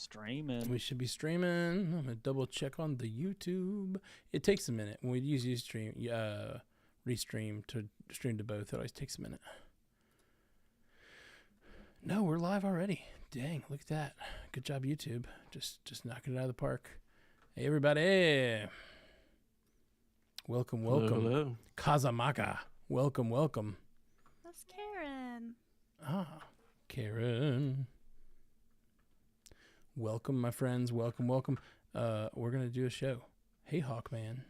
Streaming. We should be streaming. I'm going to double check on the YouTube. It takes a minute. When we use Ustream, restream to stream to both, it always takes a minute. No, we're live already. Dang, look at that. Good job, YouTube. Just knocking it out of the park. Hey, everybody. Welcome. Hello. Kazamaka. Welcome. That's Karen. Ah, Karen. Welcome, my friends. Welcome. We're going to do a show. Hey, Hawkman.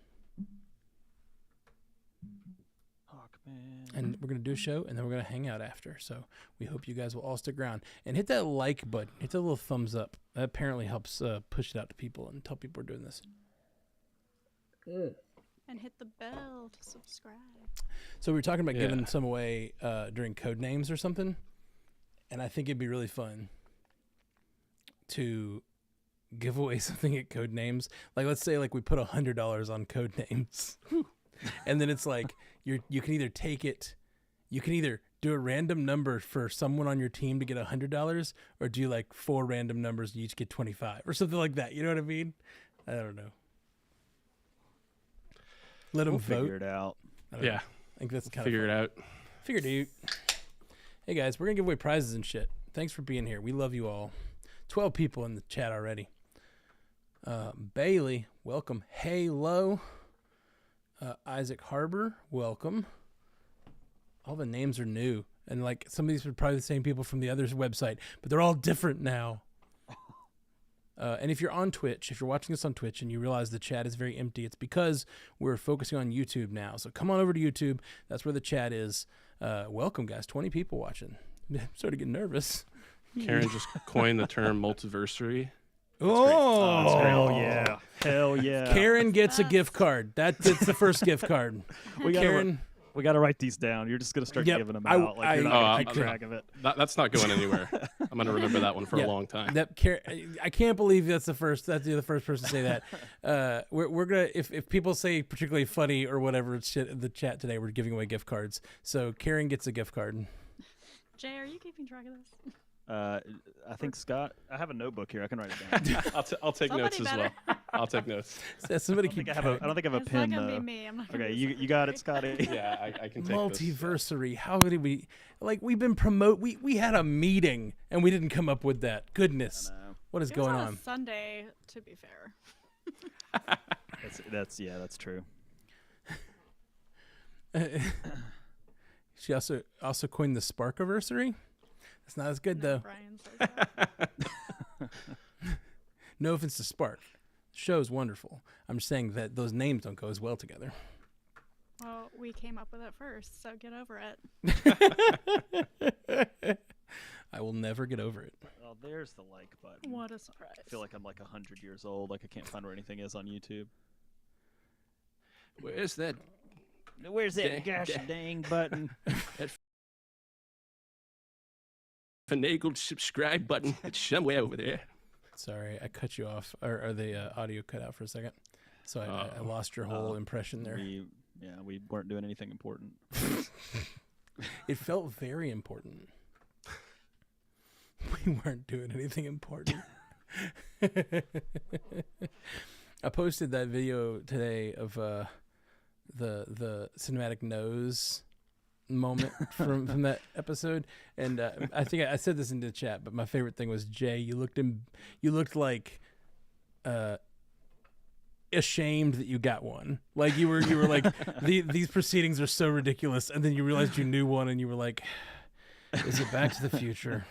And we're going to do a show, and then we're going to hang out after. So we hope you guys will all stick around. And hit that like button. Hit that little thumbs up. That apparently helps push it out to people and tell people we're doing this. And hit the bell to subscribe. So we were talking about giving some away during code names or something. And I think it'd be really fun to give away something at code names. Like, let's say like we put $100 on code names. And then it's like you can either take it, you can either do a random number for someone on your team to get $100, or do like 4 random numbers and you each get 25 or something like that. You know what I mean? I don't know. Let them vote. Figure it out. I think that's kind Figure of it out. Figured it out. Hey guys, we're gonna give away prizes and shit. Thanks for being here. We love you all. 12 people in the chat already. Bailey, welcome. Halo. Isaac Harbor, welcome. All the names are new, and like some of these are probably the same people from the other's website, but they're all different now. And if you're on Twitch, if you're watching this on Twitch and you realize the chat is very empty, it's because we're focusing on YouTube now. So come on over to YouTube. That's where the chat is. Welcome, guys. 20 people watching. I'm starting to get nervous. Karen just coined the term multiversary. Hell yeah. Hell yeah. Karen gets a gift card. That's the first gift card. We got to write these down. You're just going to start giving them out. You're not going to keep track of it. That's not going anywhere. I'm going to remember that one for a long time. I can't believe that's the first person to say that. We're going to, if people say particularly funny or whatever shit in the chat today, we're giving away gift cards. So Karen gets a gift card. Jay, are you keeping track of this? I think Scott. I have a notebook here. I can write it down. I'll take notes as well. I'll take notes. Somebody I don't think I have a It's pen not gonna though. be me. I'm not Okay, gonna you got it, Scotty. Yeah, I can take Multiversary. How did we we've been we had a meeting and we didn't come up with that. Goodness. What is It was going on on? a Sunday, to be fair. That's true. She also coined the Sparkiversary. It's not as good though. Brian says that. No offense to Spark. The show's wonderful. I'm just saying that those names don't go as well together. Well, we came up with it first, so get over it. I will never get over it. Oh, there's the like button. What a surprise. I feel like I'm like 100 years old. Like I can't find where anything is on YouTube. Where's that? Where's that gosh dang button? That finagled subscribe button. It's somewhere over there. Sorry, I cut you off, or the audio cut out for a second, so I lost your whole impression there. We weren't doing anything important. It felt very important. We weren't doing anything important. I posted that video today of the cinematic nose moment from that episode, and I think I said this in the chat, but my favorite thing was Jay. You looked like ashamed that you got one. Like you were like these proceedings are so ridiculous, and then you realized you knew one, and you were like, "Is it Back to the Future?"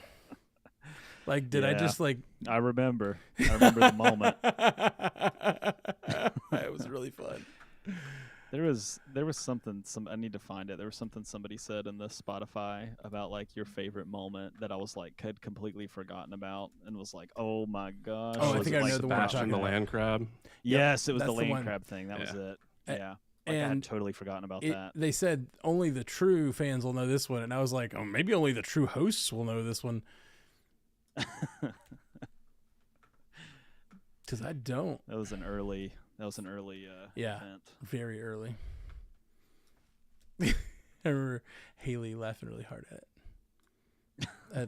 Like, did I just like? I remember the moment. It was really fun. There was something I need to find it. There was something somebody said in the Spotify about like your favorite moment that I was like had completely forgotten about and was like, oh my gosh. Oh, I think I know the one you're Sebastian talking the about. land crab. Yes, it was That's the the land one. crab thing. That was it. Yeah. And I had totally forgotten about that. They said only the true fans will know this one, and I was like, oh, maybe only the true hosts will know this one. Because I don't. That was an early event. Very early. I remember Haley laughing really hard at it.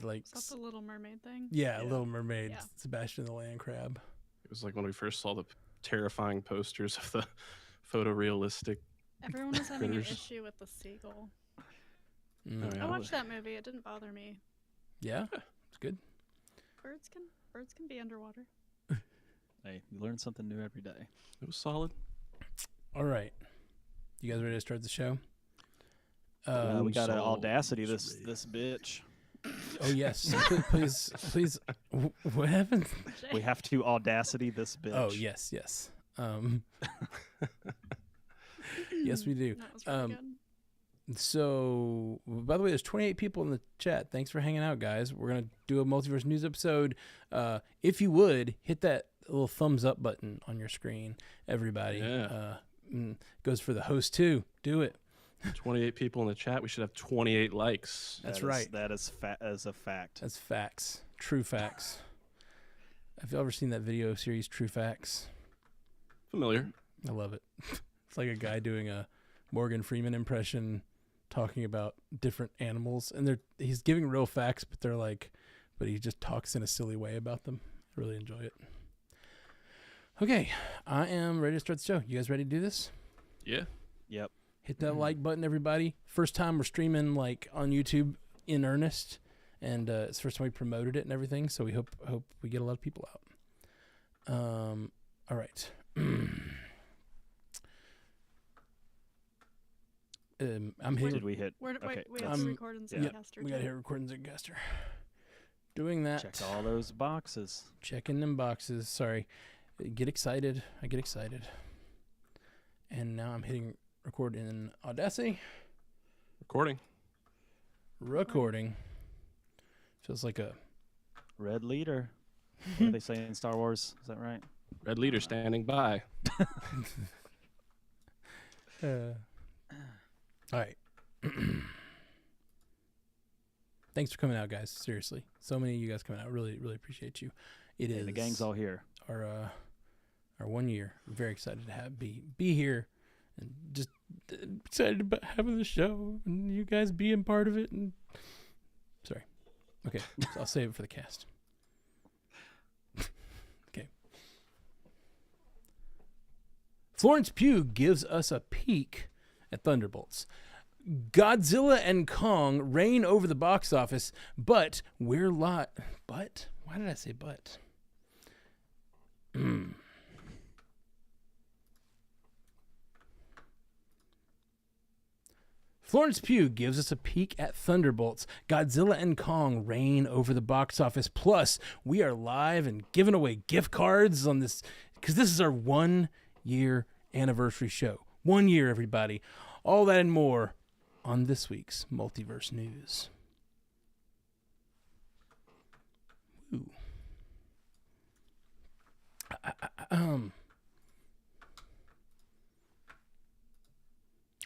like, Is that the Little Mermaid thing? yeah, Yeah. Little Mermaid, Yeah. Sebastian the Land Crab. It was like when we first saw the terrifying posters of the photorealistic. Everyone was having an Critters. issue with the seagull. Mm. Oh, yeah. I watched that movie. It didn't bother me. Yeah, it's good. Birds can be underwater. Hey, you learn something new every day. It was solid. All right, you guys ready to start the show? We got an Souls audacity ready. this bitch. Oh yes, please. What happened? We have to audacity this bitch. Oh yes. Yes, we do. That was really good. So, by the way, there's 28 people in the chat. Thanks for hanging out, guys. We're going to do a Multiverse news episode. If you would, hit that little thumbs up button on your screen, everybody. Yeah. Goes for the host, too. Do it. 28 people in the chat. We should have 28 likes. That's That is- right. That is as a fact. That's facts. True facts. Have you ever seen that video series, True Facts? Familiar. I love it. It's like a guy doing a Morgan Freeman impression talking about different animals, and he's giving real facts, but he just talks in a silly way about them. I really enjoy it. Okay, I am ready to start the show. You guys ready to do this? Yeah. Yep. Hit that like button, everybody. First time we're streaming like on YouTube in earnest, and it's the first time we promoted it and everything, so we hope we get a lot of people out. All right. I'm Did hitting. we hit? Wait, Okay, we have um, to record in yeah. Zencaster. We got to too. hit recording Zencaster. Doing that. Check all those boxes. Checking them boxes. Sorry. Get excited. I get excited. And now I'm hitting record in Audacity. Recording. Recording. Feels like a Red leader. What do they say in Star Wars? Is that right? Red leader standing by. all right. Thanks for coming out, guys. Seriously. So many of you guys coming out. Really, really appreciate you. It Hey, is the gang's all here. our 1 year. I'm very excited to be here and just excited about having the show and you guys being part of it. And sorry. Okay, so I'll save it for the cast. Okay. Florence Pugh gives us a peek at Thunderbolts. Godzilla and Kong reign over the box office, but we're But? Why did I say but? Florence Pugh gives us a peek at Thunderbolts. Godzilla and Kong reign over the box office. Plus, we are live and giving away gift cards on this because this is our 1 year anniversary show. 1 year, everybody. All that and more on this week's Multiverse News. Ooh.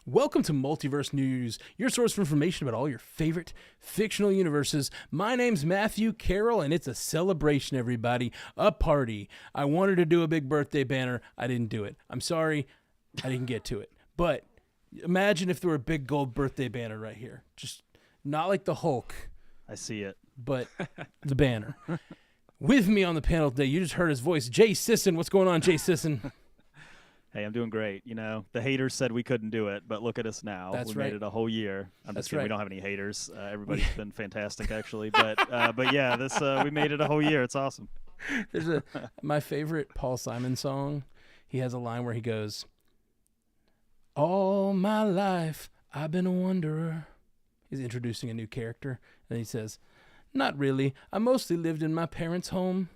Welcome to Multiverse News, your source for information about all your favorite fictional universes. My name's Matthew Carroll, and it's a celebration, everybody. A party. I wanted to do a big birthday banner. I didn't do it. I'm sorry. I didn't get to it. But imagine if there were a big gold birthday banner right here. Just not like the Hulk, I see it. but the banner. With me on the panel today, you just heard his voice, Jay Sisson. What's going on, Jay Sisson? Hey, I'm doing great. You know, the haters said we couldn't do it, but look at us now. That's we right. made it a whole year. I'm That's just kidding. right. We don't have any haters. Everybody's been fantastic, actually. But yeah, this we made it a whole year. It's awesome. There's my favorite Paul Simon song. He has a line where he goes, "All my life I've been a wanderer." He's introducing a new character, and he says, "Not really. I mostly lived in my parents' home."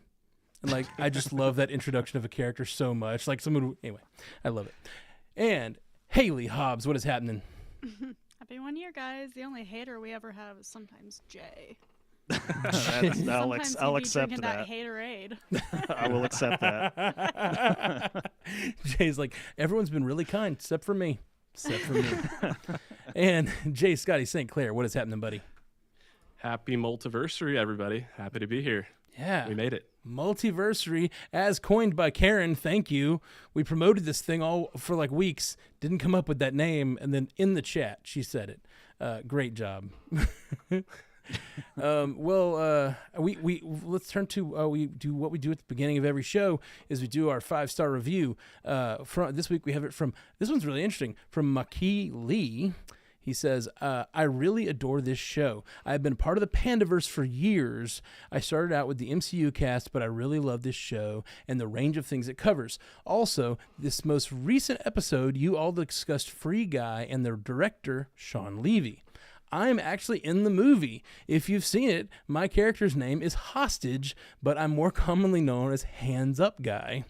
And like, I just love that introduction of a character so much. Like anyway, I love it. And Haley Hobbs, what is happening? Happy 1 year, guys. The only hater we ever have is sometimes Jay. I'll Sometimes he'd be accept drinking that. haterade. I will accept that. Jay's like, everyone's been really kind, except for me. Except for me. And Jay Scotty St. Clair, what is happening, buddy? Happy Multiversary, everybody. Happy to be here. Yeah. We made it. Multiversary, as coined by Karen. Thank you. We promoted this thing all for like weeks. Didn't come up with that name, and then in the chat she said it. Great job. We let's turn to we do what we do at the beginning of every show is we do our 5-star review. From this week we have it from this one's really interesting from Maki Lee. He says, I really adore this show. I have been part of the Pandaverse for years. I started out with the MCU cast, but I really love this show and the range of things it covers. Also, this most recent episode, you all discussed Free Guy and the director, Sean Levy. I'm actually in the movie. If you've seen it, my character's name is Hostage, but I'm more commonly known as Hands Up Guy.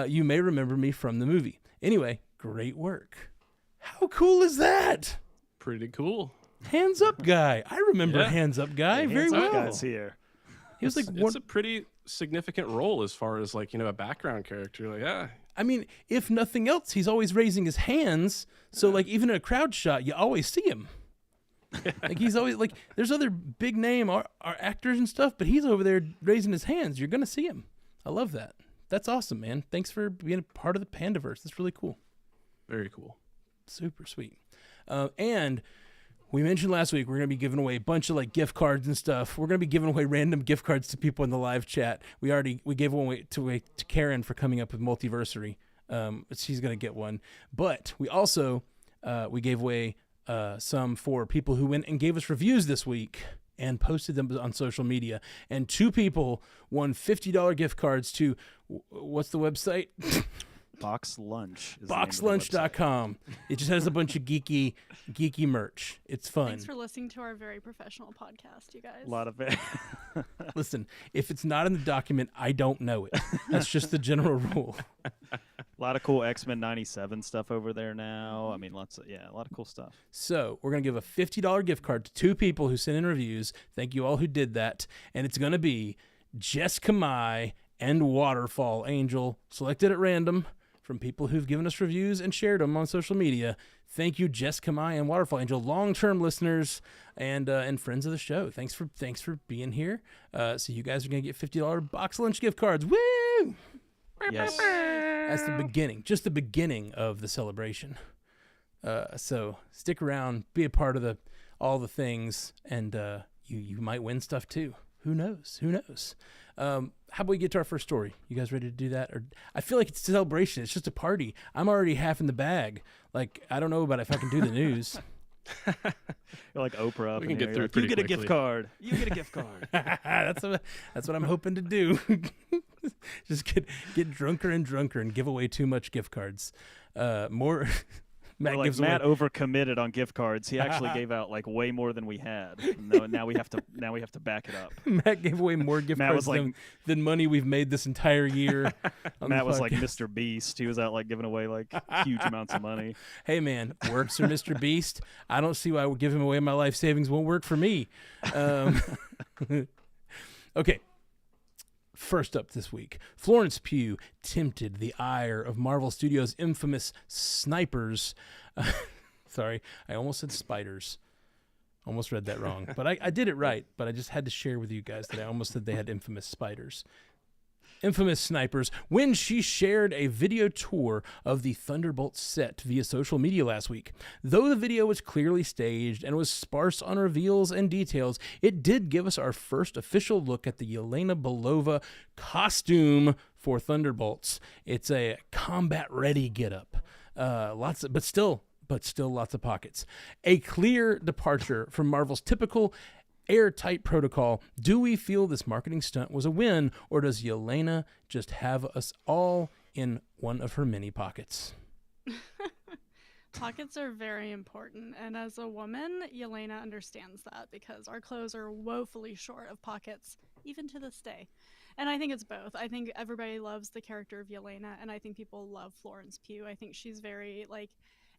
You may remember me from the movie. Anyway, great work. How cool is that? Pretty cool. Hands Up Guy. I remember Hands Up Guy very well. Guy's here. He was It's a pretty significant role as far as like, a background character. Like, yeah. I mean, if nothing else, he's always raising his hands. So like even in a crowd shot, you always see him. Like he's always like, there's other big name our actors and stuff, but he's over there raising his hands. You're going to see him. I love that. That's awesome, man. Thanks for being a part of the Pandaverse. That's really cool. Very cool. Super sweet. And we mentioned last week we're going to be giving away a bunch of like gift cards and stuff. We're going to be giving away random gift cards to people in the live chat. We gave one away to Karen for coming up with Multiversary. She's going to get one. But we also we gave away some for people who went and gave us reviews this week and posted them on social media. And 2 people won $50 gift cards to what's the website? Box Lunch. Boxlunch.com. It just has a bunch of geeky merch. It's fun. Thanks for listening to our very professional podcast, you guys. A lot of it. Listen, if it's not in the document, I don't know it. That's just the general rule. A lot of cool X-Men 97 stuff over there now. I mean, a lot of cool stuff. So we're going to give a $50 gift card to 2 people who sent in reviews. Thank you all who did that. And it's going to be Jessica Mai and Waterfall Angel, selected at random from people who've given us reviews and shared them on social media. Thank you, Jessica Mai and Waterfall Angel, long-term listeners and friends of the show. Thanks for being here. So you guys are going to get $50 Box Lunch gift cards. Woo! Yes. That's the beginning, just the beginning of the celebration. So stick around, be a part of all the things, and you might win stuff too. Who knows? How about we get to our first story? You guys ready to do that? Or I feel like it's a celebration. It's just a party. I'm already half in the bag. Like, I don't know about if I can do the news. You're like Oprah. Up We can in get here. through Like, pretty you get a quickly. gift card. You get a gift card. That's what I'm hoping to do. Just get drunker and drunker and give away too much gift cards. More. Matt Like gives Matt away. overcommitted on gift cards. He actually gave out like way more than we had. Now we have to back it up. Matt gave away more gift Matt cards was like- than money we've made this entire year. on Matt the was like podcast. Mr. Beast. He was out like giving away like huge amounts of money. Hey man, works for Mr. Beast. I don't see why giving away my life savings won't work for me. Okay. First up this week, Florence Pugh tempted the ire of Marvel Studios' infamous snipers. Sorry, I almost said spiders. Almost read that wrong, but I did it right. But I just had to share with you guys that I almost said they had infamous spiders. Infamous snipers when she shared a video tour of the Thunderbolt set via social media last week. Though the video was clearly staged and was sparse on reveals and details, it did give us our first official look at the Yelena Belova costume for Thunderbolts. It's a combat-ready getup, but still lots of pockets. A clear departure from Marvel's typical airtight protocol. Do we feel this marketing stunt was a win, or does Yelena just have us all in one of her many pockets? Pockets are very important, and as a woman, Yelena understands that because our clothes are woefully short of pockets, even to this day. And I think it's both. I think everybody loves the character of Yelena, and I think people love Florence Pugh. I think she's very,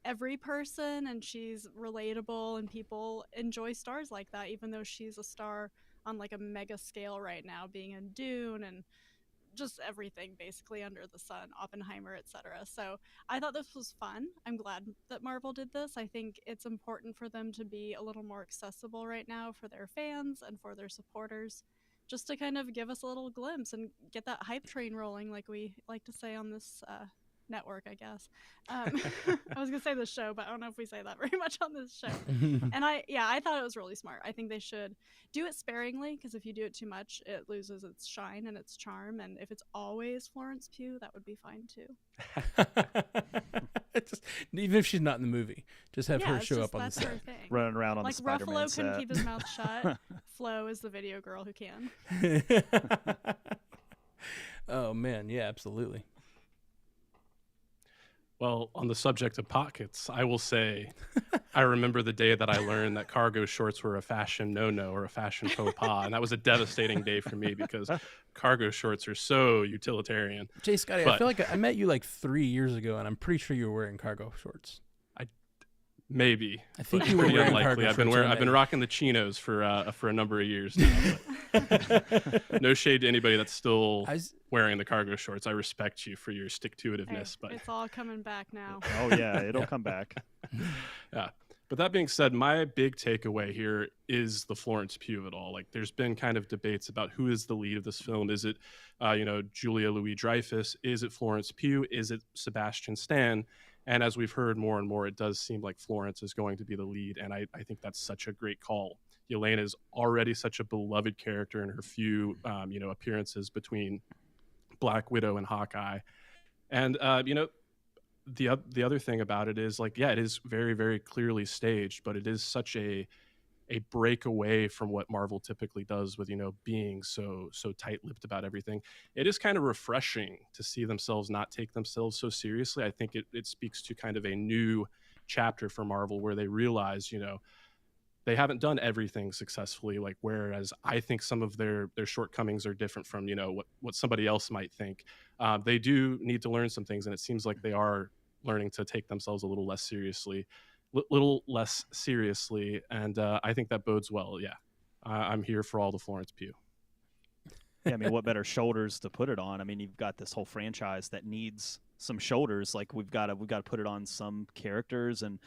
every person, and she's relatable, and people enjoy stars like that, even though she's a star on a mega scale right now, being in Dune and just everything basically under the sun, Oppenheimer, etc. So I thought this was fun. I'm glad that Marvel did this. I think it's important for them to be a little more accessible right now for their fans and for their supporters, just to kind of give us a little glimpse and get that hype train rolling, like we like to say on this network, I guess. I was gonna say the show, but I don't know if we say that very much on this show. And I thought it was really smart. I think they should do it sparingly, because if you do it too much, it loses its shine and its charm. And if it's always Florence Pugh, that would be fine too. Even if she's not in the movie, just have her show up on the that's set. her thing. Running around on Like the Spider-Man Ruffalo couldn't set. keep his mouth shut. Flo is the video girl who can. Oh man, yeah, absolutely. Well, on the subject of pockets, I will say I remember the day that I learned that cargo shorts were a fashion no-no or a fashion faux pas. And that was a devastating day for me because cargo shorts are so utilitarian. Jay Scotty, I feel like I met you like 3 years ago, and I'm pretty sure you were wearing cargo shorts. Maybe. I think but you were pretty wearing unlikely. cargo I've been rocking the chinos for a number of years now. But no shade to anybody that's still wearing the cargo shorts. I respect you for your stick-to-itiveness. But it's all coming back now. Oh yeah, it'll come back. Yeah. But that being said, my big takeaway here is the Florence Pugh of it all. Like, there's been kind of debates about who is the lead of this film. Is it, Julia Louis-Dreyfus? Is it Florence Pugh? Is it Sebastian Stan? And as we've heard more and more, it does seem like Florence is going to be the lead. And I think that's such a great call. Yelena is already such a beloved character in her few, appearances between Black Widow and Hawkeye. And, the other thing about it is, like, yeah, it is very, very clearly staged, but it is such a break away from what Marvel typically does with, being so tight-lipped about everything. It is kind of refreshing to see themselves not take themselves so seriously. I think it speaks to kind of a new chapter for Marvel where they realize, they haven't done everything successfully, like, whereas I think some of their shortcomings are different from, what somebody else might think. They do need to learn some things, and it seems like they are learning to take themselves a little less seriously. And I think that bodes well. Yeah, I'm here for all the Florence Pugh. Yeah, I mean, what better shoulders to put it on? I mean, you've got this whole franchise that needs some shoulders. Like, we've got to put it on some characters, and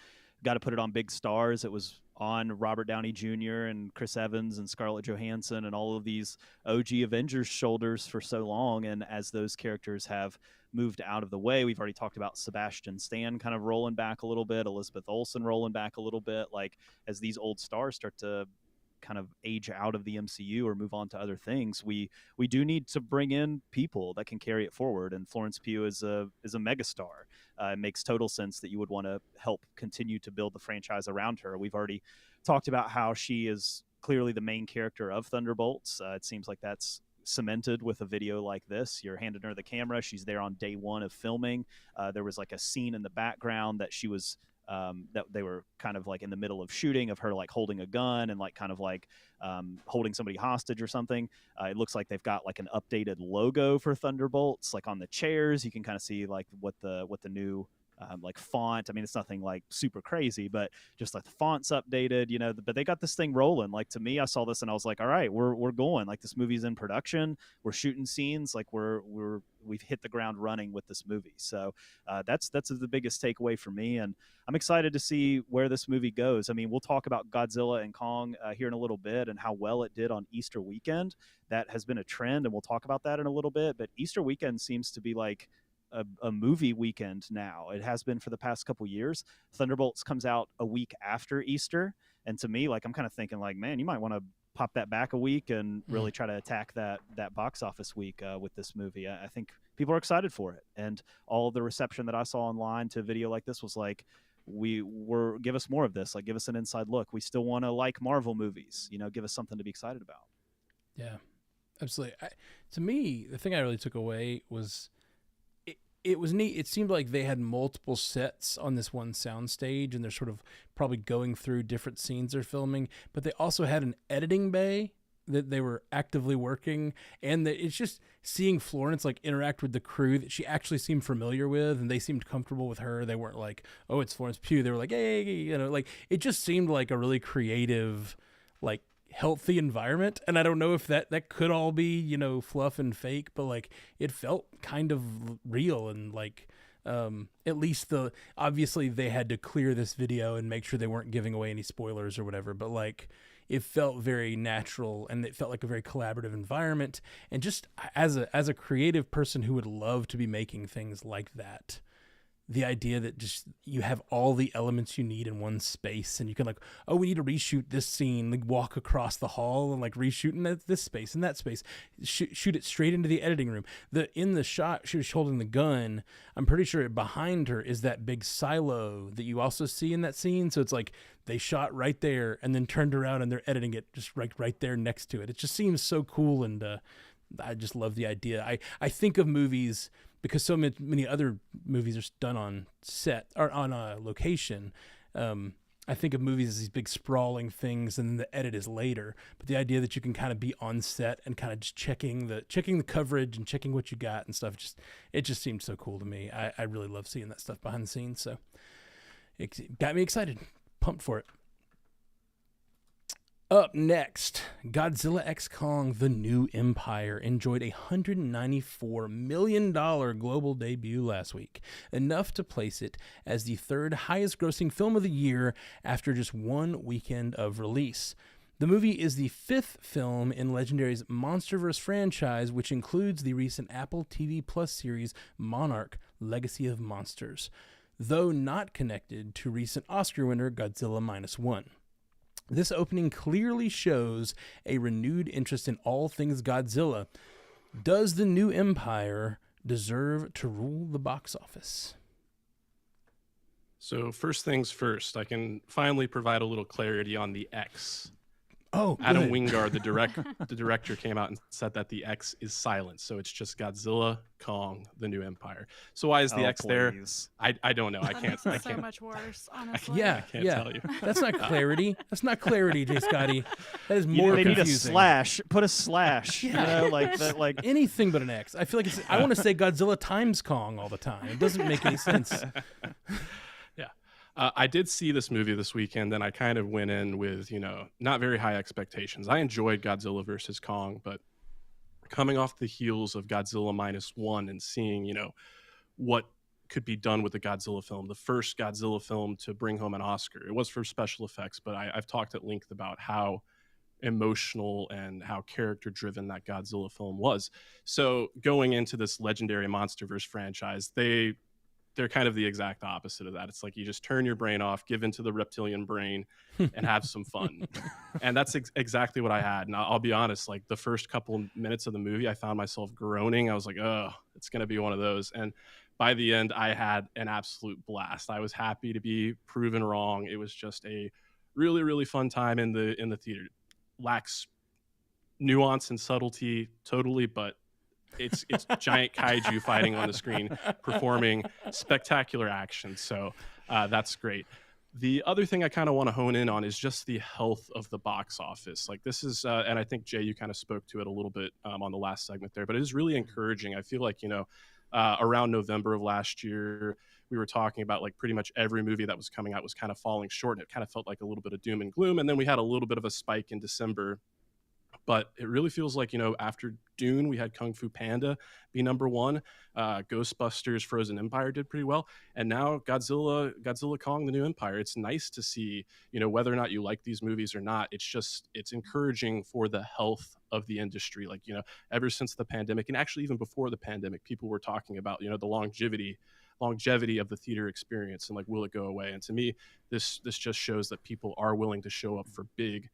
got to put it on big stars. It was on Robert Downey Jr. and Chris Evans and Scarlett Johansson and all of these OG Avengers shoulders for so long. And as those characters have moved out of the way, we've already talked about Sebastian Stan kind of rolling back a little bit, Elizabeth Olsen rolling back a little bit. Like, as these old stars start to kind of age out of the MCU or move on to other things, we do need to bring in people that can carry it forward. And Florence Pugh is a megastar. It makes total sense that you would want to help continue to build the franchise around her. We've already talked about how she is clearly the main character of Thunderbolts. It seems like that's cemented with a video like this. You're handing her the camera. She's there on day one of filming. There was like a scene in the background that she was that they were kind of like in the middle of shooting, of her like holding a gun and like kind of like holding somebody hostage or something. It looks like they've got like an updated logo for Thunderbolts, like on the chairs. You can kind of see like what the new like font. I mean, it's nothing like super crazy, but just like the font's updated, but they got this thing rolling. Like, to me, I saw this and I was like, all right, we're going. Like, this movie's in production. We're shooting scenes. Like, we've hit the ground running with this movie. So that's the biggest takeaway for me. And I'm excited to see where this movie goes. I mean, we'll talk about Godzilla and Kong here in a little bit and how well it did on Easter weekend. That has been a trend, and we'll talk about that in a little bit. But Easter weekend seems to be like a movie weekend now. It has been for the past couple years. Thunderbolts comes out a week after Easter, and to me, like, I'm kind of thinking like, man, you might want to pop that back a week and really try to attack that box office week with this movie. I think people are excited for it, and all the reception that I saw online to a video like this was like, give us more of this. Like, give us an inside look. We still want to like Marvel movies. Give us something to be excited about. Yeah, absolutely. To me, the thing I really took away was it was neat. It seemed like they had multiple sets on this one soundstage, and they're sort of probably going through different scenes they're filming, but they also had an editing bay that they were actively working. And it's just seeing Florence like interact with the crew that she actually seemed familiar with, and they seemed comfortable with her. They weren't like, oh, it's Florence Pugh. They were like, hey, like, it just seemed like a really creative, like, healthy environment. And I don't know if that could all be, fluff and fake, but like, it felt kind of real. And like, at least obviously they had to clear this video and make sure they weren't giving away any spoilers or whatever, but like, it felt very natural, and it felt like a very collaborative environment. And just as a creative person who would love to be making things like that, the idea that just you have all the elements you need in one space, and you can like, oh, we need to reshoot this scene, like walk across the hall and like reshoot in this space and that space, shoot it straight into the editing room. In the shot she was holding the gun, I'm pretty sure behind her is that big silo that you also see in that scene. So it's like they shot right there and then turned around and they're editing it just right there next to it. It just seems so cool, and I just love the idea. I think of movies, because so many other movies are done on set or on a location. I think of movies as these big sprawling things, and then the edit is later. But the idea that you can kind of be on set and kind of just checking the coverage and checking what you got and stuff, it just seemed so cool to me. I really love seeing that stuff behind the scenes. So it got me excited, pumped for it. Up next, Godzilla x Kong: The New Empire enjoyed a $194 million global debut last week, enough to place it as the third highest grossing film of the year after just one weekend of release. The movie is the fifth film in Legendary's Monsterverse franchise, which includes the recent Apple TV Plus series Monarch: Legacy of Monsters, though not connected to recent Oscar winner Godzilla Minus One. This opening clearly shows a renewed interest in all things Godzilla. Does the new empire deserve to rule the box office? So first things first, I can finally provide a little clarity on the X. Oh, Adam good. Wingard, the director, came out and said that the X is silent. So it's just Godzilla, Kong, the new empire. So why is the X please. there? I don't know. I That can't. makes I it so can't. much worse, honestly. Yeah, Can't yeah. tell you. That's not clarity. That's not clarity, J. Scotty. That is You more they need a confusing. slash. Put a slash. Yeah. You know, like that. Like Anything but an X. I feel like I want to say Godzilla times Kong all the time. It doesn't make any sense. I did see this movie this weekend, and I kind of went in with, not very high expectations. I enjoyed Godzilla versus Kong, but coming off the heels of Godzilla Minus One and seeing, what could be done with the Godzilla film, the first Godzilla film to bring home an Oscar. It was for special effects, but I've talked at length about how emotional and how character driven that Godzilla film was. So going into this legendary Monsterverse franchise, they're kind of the exact opposite of that. It's like you just turn your brain off, give into the reptilian brain, and have some fun. And that's exactly what I had. And I'll be honest, like the first couple minutes of the movie, I found myself groaning. I was like, oh, it's going to be one of those. And by the end, I had an absolute blast. I was happy to be proven wrong. It was just a really, really fun time in the theater. Lacks nuance and subtlety totally, but it's giant kaiju fighting on the screen, performing spectacular action. So that's great. The other thing I kind of want to hone in on is just the health of the box office. Like this is, and I think Jay, you kind of spoke to it a little bit on the last segment there, but it is really encouraging. I feel like, around November of last year, we were talking about like pretty much every movie that was coming out was kind of falling short. And it kind of felt like a little bit of doom and gloom. And then we had a little bit of a spike in December. But it really feels like, after Dune, we had Kung Fu Panda be number one. Ghostbusters Frozen Empire did pretty well. And now Godzilla Kong, the New Empire. It's nice to see, whether or not you like these movies or not. It's encouraging for the health of the industry. Like, ever since the pandemic, and actually even before the pandemic, people were talking about, the longevity of the theater experience and like, will it go away? And to me, this just shows that people are willing to show up for big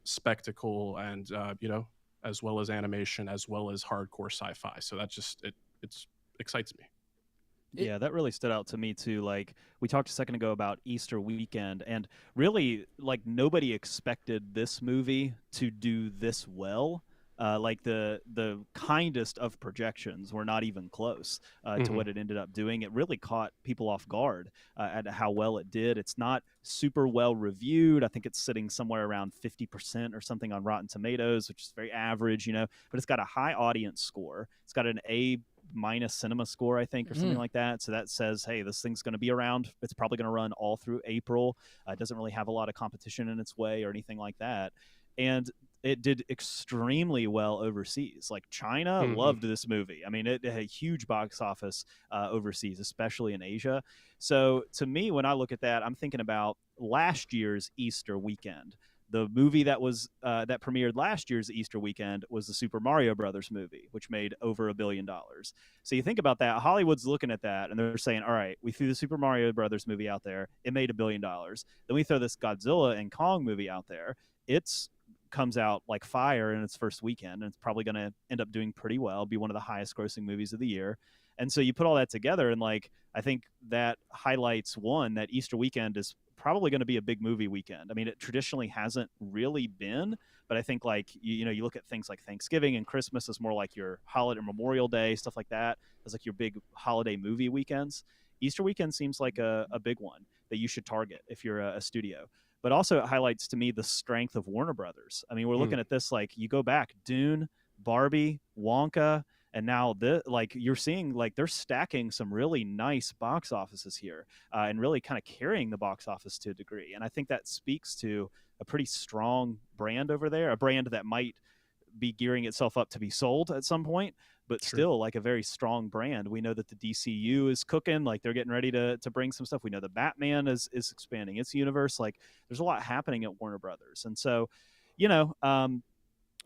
spectacle and as well as animation, as well as hardcore sci-fi. So that just it excites me. Yeah, that really stood out to me too. Like we talked a second ago about Easter weekend, and really, like nobody expected this movie to do this well. Like the kindest of projections were not even close to what it ended up doing. It really caught people off guard at how well it did. It's not super well reviewed. I think it's sitting somewhere around 50% or something on Rotten Tomatoes, which is very average, but it's got a high audience score. It's got an A- cinema score, I think, or something like that. So that says, hey, this thing's going to be around. It's probably going to run all through April. It doesn't really have a lot of competition in its way or anything like that. And it did extremely well overseas. Like China loved this movie. I mean, it had a huge box office overseas, especially in Asia. So to me, when I look at that, I'm thinking about last year's Easter weekend. The movie that was that premiered last year's Easter weekend was the Super Mario Brothers movie, which made over $1 billion. So you think about that, Hollywood's looking at that and they're saying, all right, we threw the Super Mario Brothers movie out there, it made $1 billion. Then we throw this Godzilla and Kong movie out there, it's comes out like fire in its first weekend, and it's probably going to end up doing pretty well, be one of the highest grossing movies of the year. And so you put all that together, and like I think that highlights one, that Easter weekend is probably going to be a big movie weekend. I mean, it traditionally hasn't really been, but I think like you know, you look at things like Thanksgiving and Christmas as more like your holiday, Memorial Day, stuff like that, as like your big holiday movie weekends. Easter weekend seems like a big one that you should target if you're a studio. But also it highlights to me the strength of Warner Brothers. I mean, we're looking at this, like you go back, Dune, Barbie, Wonka, and now like you're seeing like they're stacking some really nice box offices here, and really kind of carrying the box office to a degree. And I think that speaks to a pretty strong brand over there, a brand that might be gearing itself up to be sold at some point, but True. still like a very strong brand. We know that the DCU is cooking, like they're getting ready to bring some stuff. We know the Batman is expanding its universe. Like there's a lot happening at Warner Brothers. And so, you know,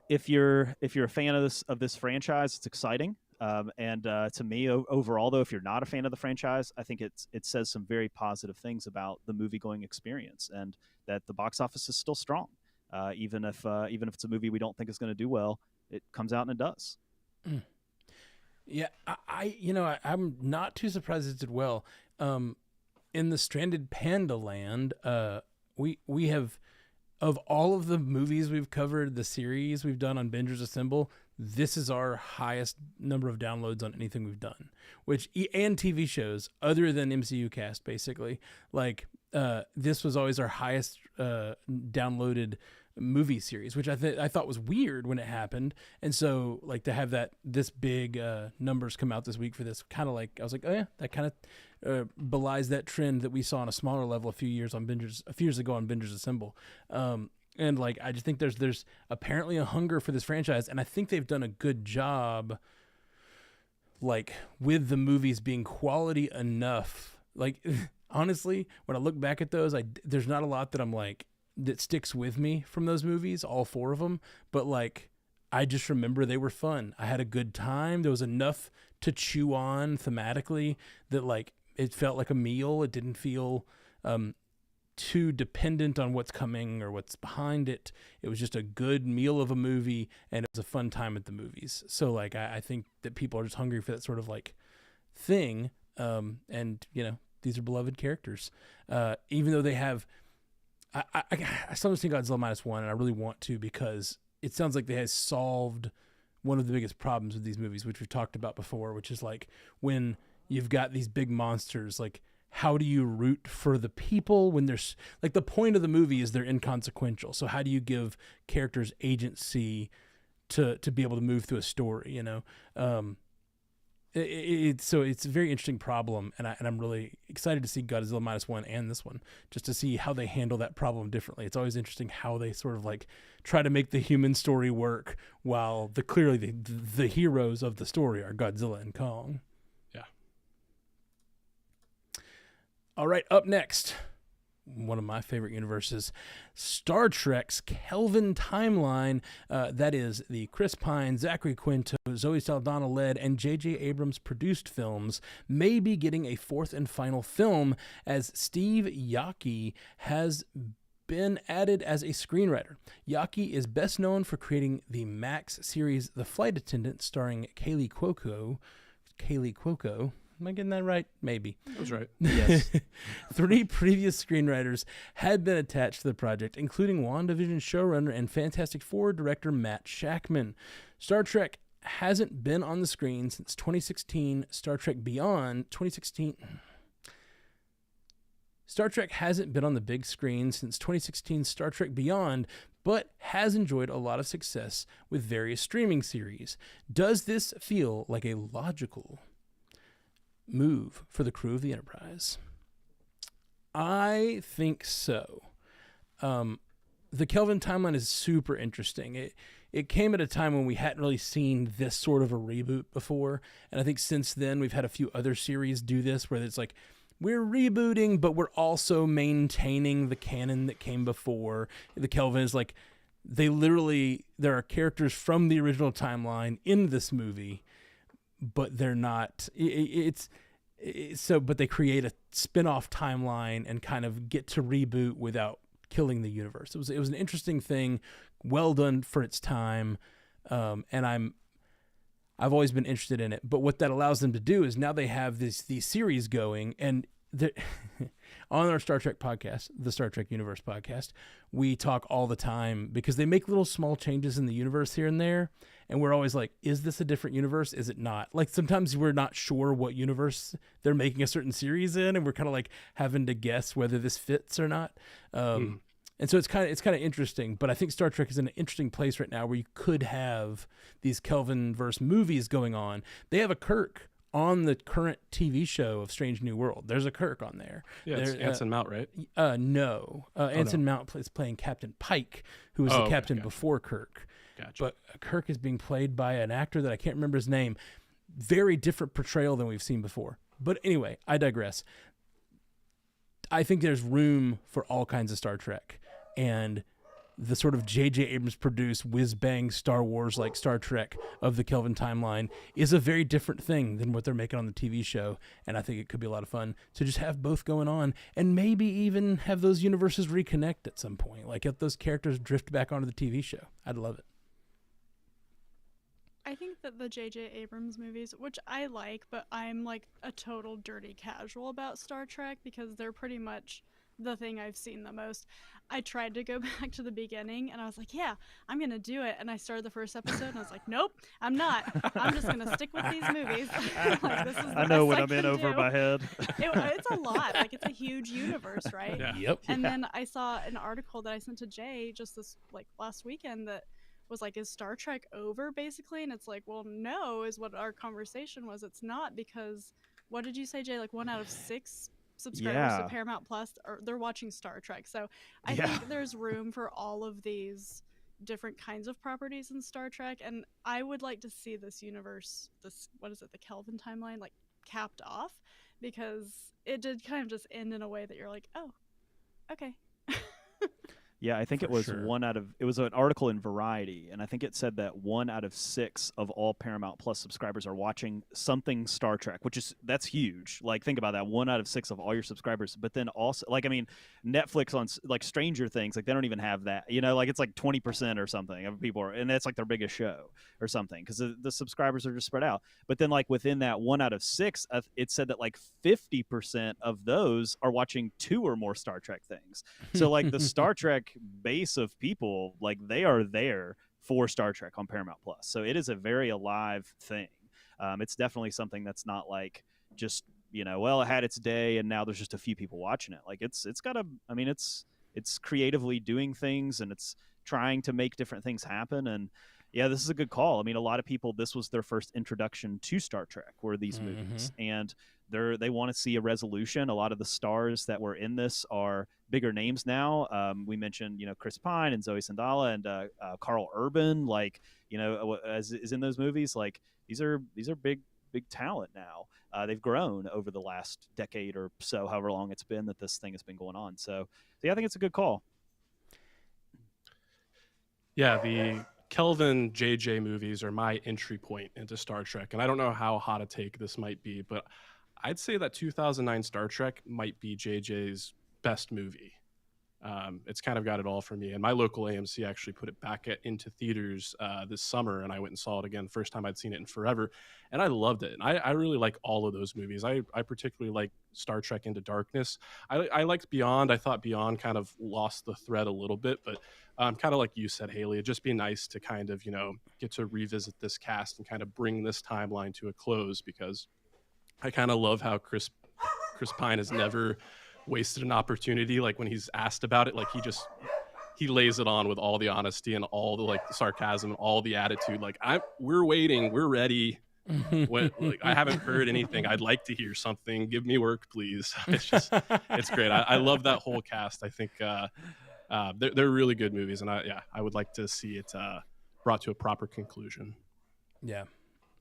if you're a fan of this franchise, it's exciting. And to me, overall, though, if you're not a fan of the franchise, I think it says some very positive things about the movie going experience, and that the box office is still strong. Even if it's a movie we don't think is going to do well, it comes out and it does. Mm. Yeah, I'm not too surprised it did well. In the Stranded Panda Land, we have, of all of the movies we've covered, the series we've done on Bingers Assemble, this is our highest number of downloads on anything we've done, and TV shows other than MCU Cast, basically. Like, this was always our highest downloaded movie series, which I thought was weird when it happened. And so like to have this big numbers come out this week for this, kind of like, I was like, oh yeah, that kind of belies that trend that we saw on a smaller level a few years ago on Bingers Assemble. And like, I just think there's apparently a hunger for this franchise, and I think they've done a good job, like with the movies being quality enough. Like honestly, when I look back at those, there's not a lot that I'm like, that sticks with me from those movies, all four of them. But like, I just remember they were fun. I had a good time. There was enough to chew on thematically that like, it felt like a meal. It didn't feel too dependent on what's coming or what's behind it. It was just a good meal of a movie, and it was a fun time at the movies. So like, I think that people are just hungry for that sort of like thing. And you know, these are beloved characters. Even though they have, I sometimes think Godzilla -1, and I really want to, because it sounds like they have solved one of the biggest problems with these movies, which we've talked about before, which is like when you've got these big monsters, like how do you root for the people when there's like, the point of the movie is they're inconsequential. So how do you give characters agency to be able to move through a story, you know? So it's a very interesting problem, and I'm really excited to see Godzilla -1 and this one, just to see how they handle that problem differently. It's always interesting how they sort of like try to make the human story work while clearly the heroes of the story are Godzilla and Kong. Yeah. All right, up next, one of my favorite universes, Star Trek's Kelvin timeline. That is the Chris Pine, Zachary Quinto, Zoe Saldana led, and J.J. Abrams produced films may be getting a fourth and final film, as Steve Yockey has been added as a screenwriter. Yockey is best known for creating the Max series The Flight Attendant, starring Kaylee Cuoco. Am I getting that right? Maybe. That was right. Yes. 3 previous screenwriters had been attached to the project, including WandaVision showrunner and Fantastic Four director Matt Shakman. Star Trek hasn't been on the screen since 2016. Star Trek hasn't been on the big screen since 2016 Star Trek Beyond, but has enjoyed a lot of success with various streaming series. Does this feel like a logical move for the crew of the Enterprise? I think so. The Kelvin timeline is super interesting. It came at a time when we hadn't really seen this sort of a reboot before, and I think since then we've had a few other series do this, where it's like we're rebooting, but we're also maintaining the canon that came before. The Kelvin is like, there are characters from the original timeline in this movie, but they're not. But they create a spin-off timeline and kind of get to reboot without killing the universe. It was an interesting thing, well done for its time, and I've always been interested in it. But what that allows them to do is now they have these series going, and on our Star Trek podcast, the Star Trek Universe podcast, we talk all the time because they make little small changes in the universe here and there, and we're always like, is this a different universe? Is it not? Like sometimes we're not sure what universe they're making a certain series in, and we're kind of like having to guess whether this fits or not. And so it's kind of interesting, but I think Star Trek is in an interesting place right now where you could have these Kelvin-verse movies going on. They have a Kirk on the current TV show of Strange New World. There's a Kirk on there. Yeah, it's Anson Mount, right? No. Anson Mount is playing Captain Pike, who was the captain before Kirk. Gotcha. But Kirk is being played by an actor that I can't remember his name. Very different portrayal than we've seen before. But anyway, I digress. I think there's room for all kinds of Star Trek. And the sort of J.J. Abrams produced whiz-bang Star Wars like Star Trek of the Kelvin timeline is a very different thing than what they're making on the TV show. And I think it could be a lot of fun to just have both going on and maybe even have those universes reconnect at some point. Like if those characters drift back onto the TV show. I'd love it. I think that the J.J. Abrams movies, which I like, but I'm like a total dirty casual about Star Trek because they're pretty much the thing I've seen the most. I tried to go back to the beginning and I was like, yeah, I'm going to do it. And I started the first episode and I was like, nope, I'm not. I'm just going to stick with these movies. Like, this is the I know best what I'm in over my head. It's a lot. Like it's a huge universe, right? Yeah. Yep. And then I saw an article that I sent to Jay just this like last weekend that was like, is Star Trek over basically? And it's like, well, no, is what our conversation was. It's not, because what did you say, Jay? Like 1 out of 6 subscribers to Paramount Plus, or they're watching Star Trek. So I think there's room for all of these different kinds of properties in Star Trek, and I would like to see this universe, the Kelvin timeline, like capped off, because it did kind of just end in a way that you're like, oh, okay. Yeah, I think it was it was an article in Variety, and I think it said that 1 out of 6 of all Paramount Plus subscribers are watching something Star Trek, that's huge. Like, think about that, 1 out of 6 of all your subscribers. But then also, like, I mean, Netflix on like Stranger Things, like they don't even have that, like it's like 20% or something of people and that's like their biggest show or something, because the subscribers are just spread out. But then like within that 1 out of 6, it said that like 50% of those are watching 2 or more Star Trek things. So like the Star Trek base of people, like they are there for Star Trek on Paramount Plus. So it is a very alive thing. It's definitely something that's not like just, well, it had its day and now there's just a few people watching it. Like it's creatively doing things, and it's trying to make different things happen. And yeah, this is a good call. I mean, a lot of people, this was their first introduction to Star Trek, were these movies, and they want to see a resolution. A lot of the stars that were in this are bigger names now. We mentioned, Chris Pine and Zoe Saldana and Carl Urban, like, as is in those movies. Like these are big talent now. They've grown over the last decade or so, however long it's been that this thing has been going on. So yeah, I think it's a good call. Yeah, the Kelvin JJ movies are my entry point into Star Trek, and I don't know how hot a take this might be, but I'd say that 2009 Star Trek might be JJ's best movie. It's kind of got it all for me, and my local AMC actually put it back into theaters this summer, and I went and saw it again, the first time I'd seen it in forever, and I loved it. And I really like all of those movies. I particularly like Star Trek Into Darkness. I liked Beyond. I thought Beyond kind of lost the thread a little bit, but kind of like you said, Haley, it'd just be nice to kind of, get to revisit this cast and kind of bring this timeline to a close, because I kind of love how Chris Pine has never wasted an opportunity. Like when he's asked about it, like he lays it on with all the honesty and all the like sarcasm and all the attitude. Like we're waiting, we're ready. I haven't heard anything. I'd like to hear something. Give me work, please. It's great. I love that whole cast. I think they're really good movies, and I would like to see it brought to a proper conclusion. Yeah,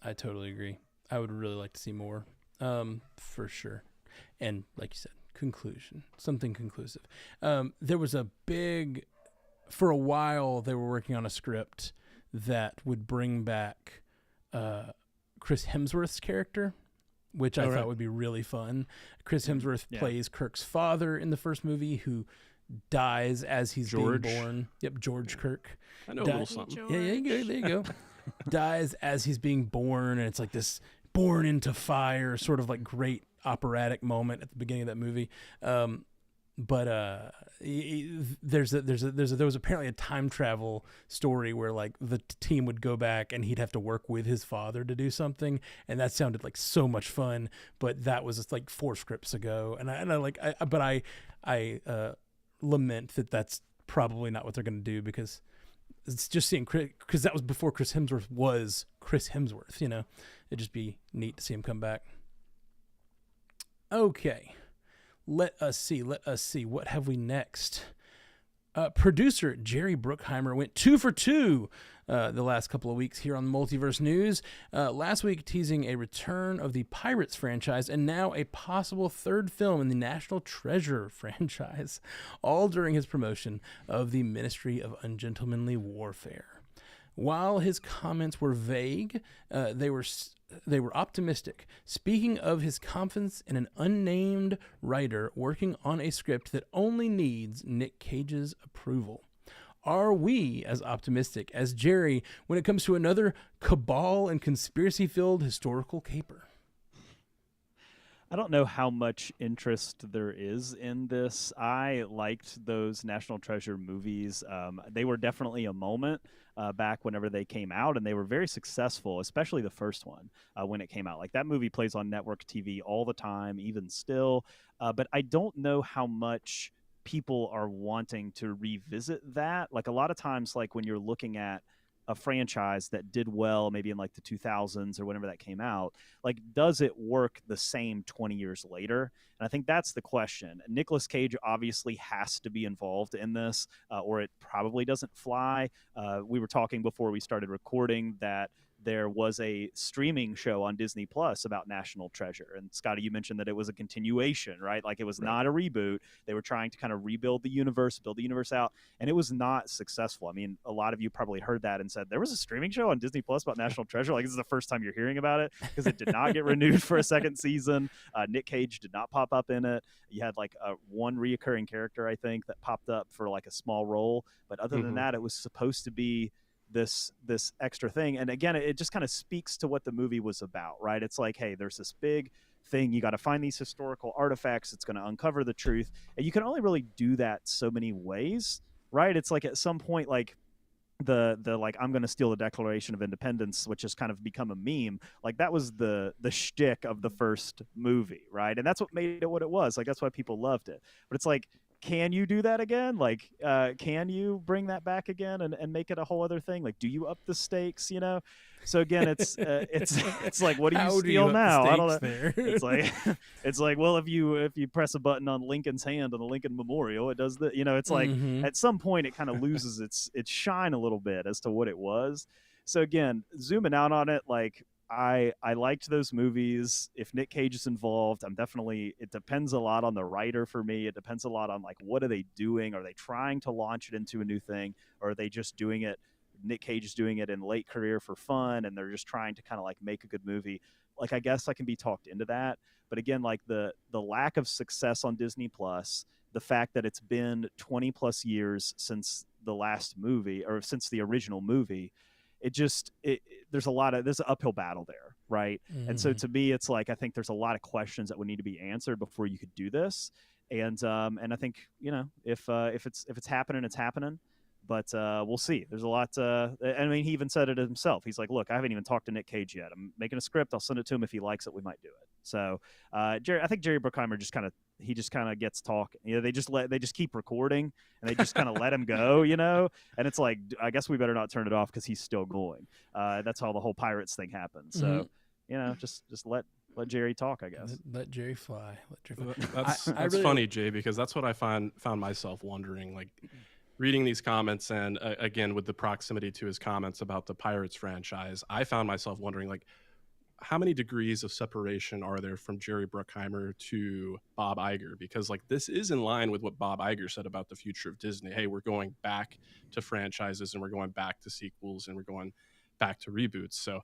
I totally agree. I would really like to see more, for sure. and like you said, conclusion, something conclusive. There was for a while they were working on a script that would bring back Chris Hemsworth's character, which I thought would be really fun. Chris Hemsworth plays Kirk's father in the first movie, who dies as he's being born. Yep, George Kirk. I know a little something. Yeah, there you go. Dies as he's being born, and it's like this born into fire sort of like great operatic moment at the beginning of that movie. But there was apparently a time travel story where like the team would go back and he'd have to work with his father to do something, and that sounded like so much fun. But that was just like 4 scripts ago, and I lament that that's probably not what they're going to do, because it's just seeing because that was before Chris Hemsworth was Chris Hemsworth. It'd just be neat to see him come back. Okay. Let us see. What have we next? Producer Jerry Bruckheimer went 2 for 2 the last couple of weeks here on Multiverse News. Last week teasing a return of the Pirates franchise, and now a possible 3rd film in the National Treasure franchise, all during his promotion of the Ministry of Ungentlemanly Warfare. While his comments were vague, they were optimistic, speaking of his confidence in an unnamed writer working on a script that only needs Nick Cage's approval. Are we as optimistic as Jerry when it comes to another cabal and conspiracy-filled historical caper? I don't know how much interest there is in this. I liked those National Treasure movies. They were definitely a moment back whenever they came out, and they were very successful, especially the first one when it came out. Like, that movie plays on network TV all the time, even still. But I don't know how much people are wanting to revisit that. Like, a lot of times, like when you're looking at a franchise that did well maybe in like the 2000s or whenever that came out, like, does it work the same 20 years later? And I think that's the question. Nicolas Cage obviously has to be involved in this, or it probably doesn't fly. We were talking before we started recording that there was a streaming show on Disney Plus about National Treasure. And Scotty, you mentioned that it was a continuation, right? Like, it was not a reboot. They were trying to kind of rebuild the universe, build the universe out, and it was not successful. I mean, a lot of you probably heard that and said, there was a streaming show on Disney Plus about National Treasure? Like, this is the first time you're hearing about it, because it did not get renewed for a second season. Nick Cage did not pop up in it. You had like one reoccurring character, I think, that popped up for like a small role. But other than that, it was supposed to be this extra thing. And again, it just kind of speaks to what the movie was about, right? It's like, hey, there's this big thing, you got to find these historical artifacts, it's going to uncover the truth, and you can only really do that so many ways, right? It's like at some point, like the like, I'm going to steal the Declaration of Independence, which has kind of become a meme, like that was the shtick of the first movie, right? And that's what made it what it was. Like, that's why people loved it. But it's like, can you do that again? Like, can you bring that back again and make it a whole other thing? Like, do you up the stakes, So again, it's like, what do you steal now? I don't know. It's like, well, if you press a button on Lincoln's hand on the Lincoln Memorial, it does the, it's like at some point it kind of loses its shine a little bit as to what it was. So again, zooming out on it, like, I liked those movies. If Nick Cage is involved, it depends a lot on the writer for me. It depends a lot on, like, what are they doing? Are they trying to launch it into a new thing? Or are they just doing it? Nick Cage is doing it in late career for fun, and they're just trying to kind of like make a good movie. Like, I guess I can be talked into that. But again, like the lack of success on Disney Plus, the fact that it's been 20 plus years since the last movie, or since the original movie, there's an uphill battle there, right? And so to me, it's like, I think there's a lot of questions that would need to be answered before you could do this. And I think, if it's happening, it's happening. But we'll see. There's a lot. I mean, he even said it himself. He's like, look, I haven't even talked to Nick Cage yet. I'm making a script. I'll send it to him. If he likes it, we might do it. So I think Jerry Bruckheimer just kind of gets talk. They just keep recording, and they just kind of let him go, And it's like, I guess we better not turn it off because he's still going. That's how the whole Pirates thing happened. So just let Jerry talk, I guess. Let Jerry fly. That's really funny, Jay, because that's what I found myself wondering, like, reading these comments, and again with the proximity to his comments about the Pirates franchise, I found myself wondering, like, how many degrees of separation are there from Jerry Bruckheimer to Bob Iger? Because like this is in line with what Bob Iger said about the future of Disney. Hey, we're going back to franchises and we're going back to sequels and we're going back to reboots. So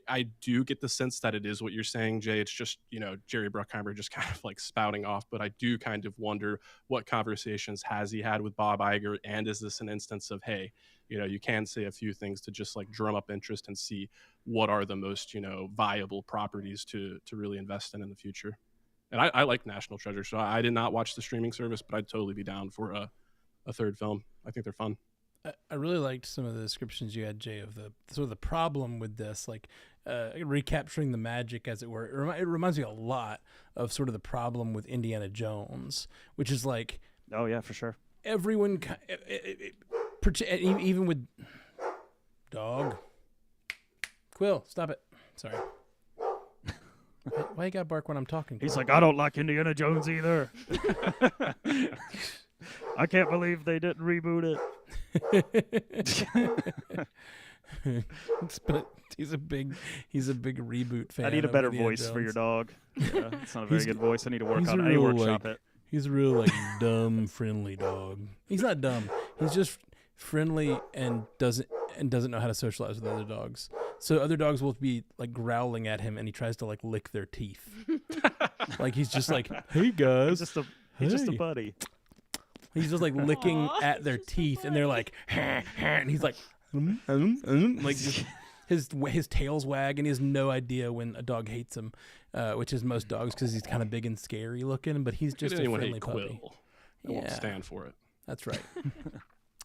I do get the sense that it is what you're saying, Jay. It's just, Jerry Bruckheimer just kind of like spouting off, but I do kind of wonder what conversations has he had with Bob Iger, and is this an instance of, hey, you can say a few things to just like drum up interest and see what are the most, viable properties to really invest in the future. And I like National Treasure, so I did not watch the streaming service, but I'd totally be down for a third film. I think they're fun. I really liked some of the descriptions you had, Jay, of the sort of the problem with this, like recapturing the magic, as it were. It reminds me a lot of sort of the problem with Indiana Jones, which is like, oh yeah, for sure. Everyone, even with dog, Quill, stop it. Sorry. Why you gotta bark when I'm talking? He's like, I don't like Indiana Jones either. I can't believe they didn't reboot it. But he's a big reboot fan. I need a better Indiana voice Jones. for your dog. Yeah, it's not a very good voice. I need to work on it. I need to real, workshop it. He's a real like dumb, friendly dog. He's not dumb. He's just friendly and doesn't know how to socialize with other dogs. So other dogs will be like growling at him, and he tries to like lick their teeth. Like he's just like, hey guys, he's just a buddy. He's just like licking at their teeth, and they're like, and he's like, like just, his tail's wag, and he has no idea when a dog hates him, which is most dogs, because he's kind of big and scary looking, but he's just a friendly puppy. I won't stand for it. That's right.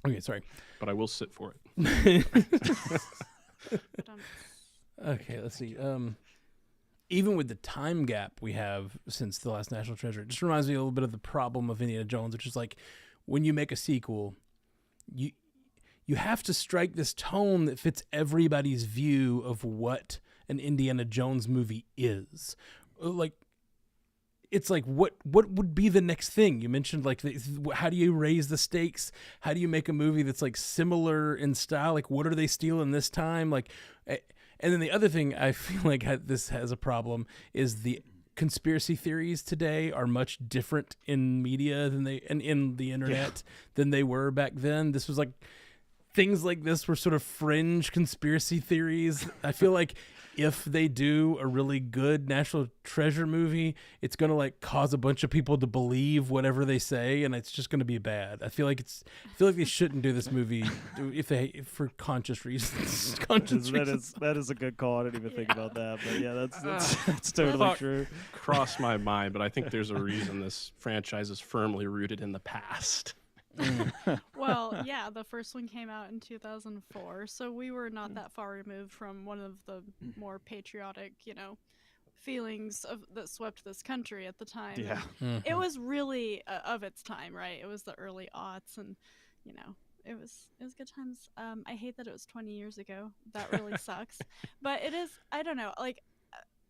Okay, sorry, but I will sit for it. Okay, let's see. Even with the time gap we have since the last National Treasure, it just reminds me a little bit of the problem of Indiana Jones, which is like when you make a sequel, you have to strike this tone that fits everybody's view of what an Indiana Jones movie is. Like, it's like what would be the next thing? You mentioned like how do you raise the stakes? How do you make a movie that's like similar in style? Like, what are they stealing this time? Like. And then the other thing I feel like this has a problem is the conspiracy theories today are much different in media and in the internet than they were back then. This was like things like this were sort of fringe conspiracy theories. I feel like if they do a really good National Treasure movie, it's going to like cause a bunch of people to believe whatever they say, and it's just going to be bad. I feel like they shouldn't do this movie for conscious reasons. That is a good call. I didn't even think about that, but yeah, that's totally true. Crossed my mind, but I think there's a reason this franchise is firmly rooted in the past. Well, yeah, the first one came out in 2004, so we were not that far removed from one of the more patriotic, feelings that swept this country at the time. Yeah. It was really of its time, right? It was the early aughts, and it was good times. I hate that it was 20 years ago. That really sucks. But it is, I don't know, like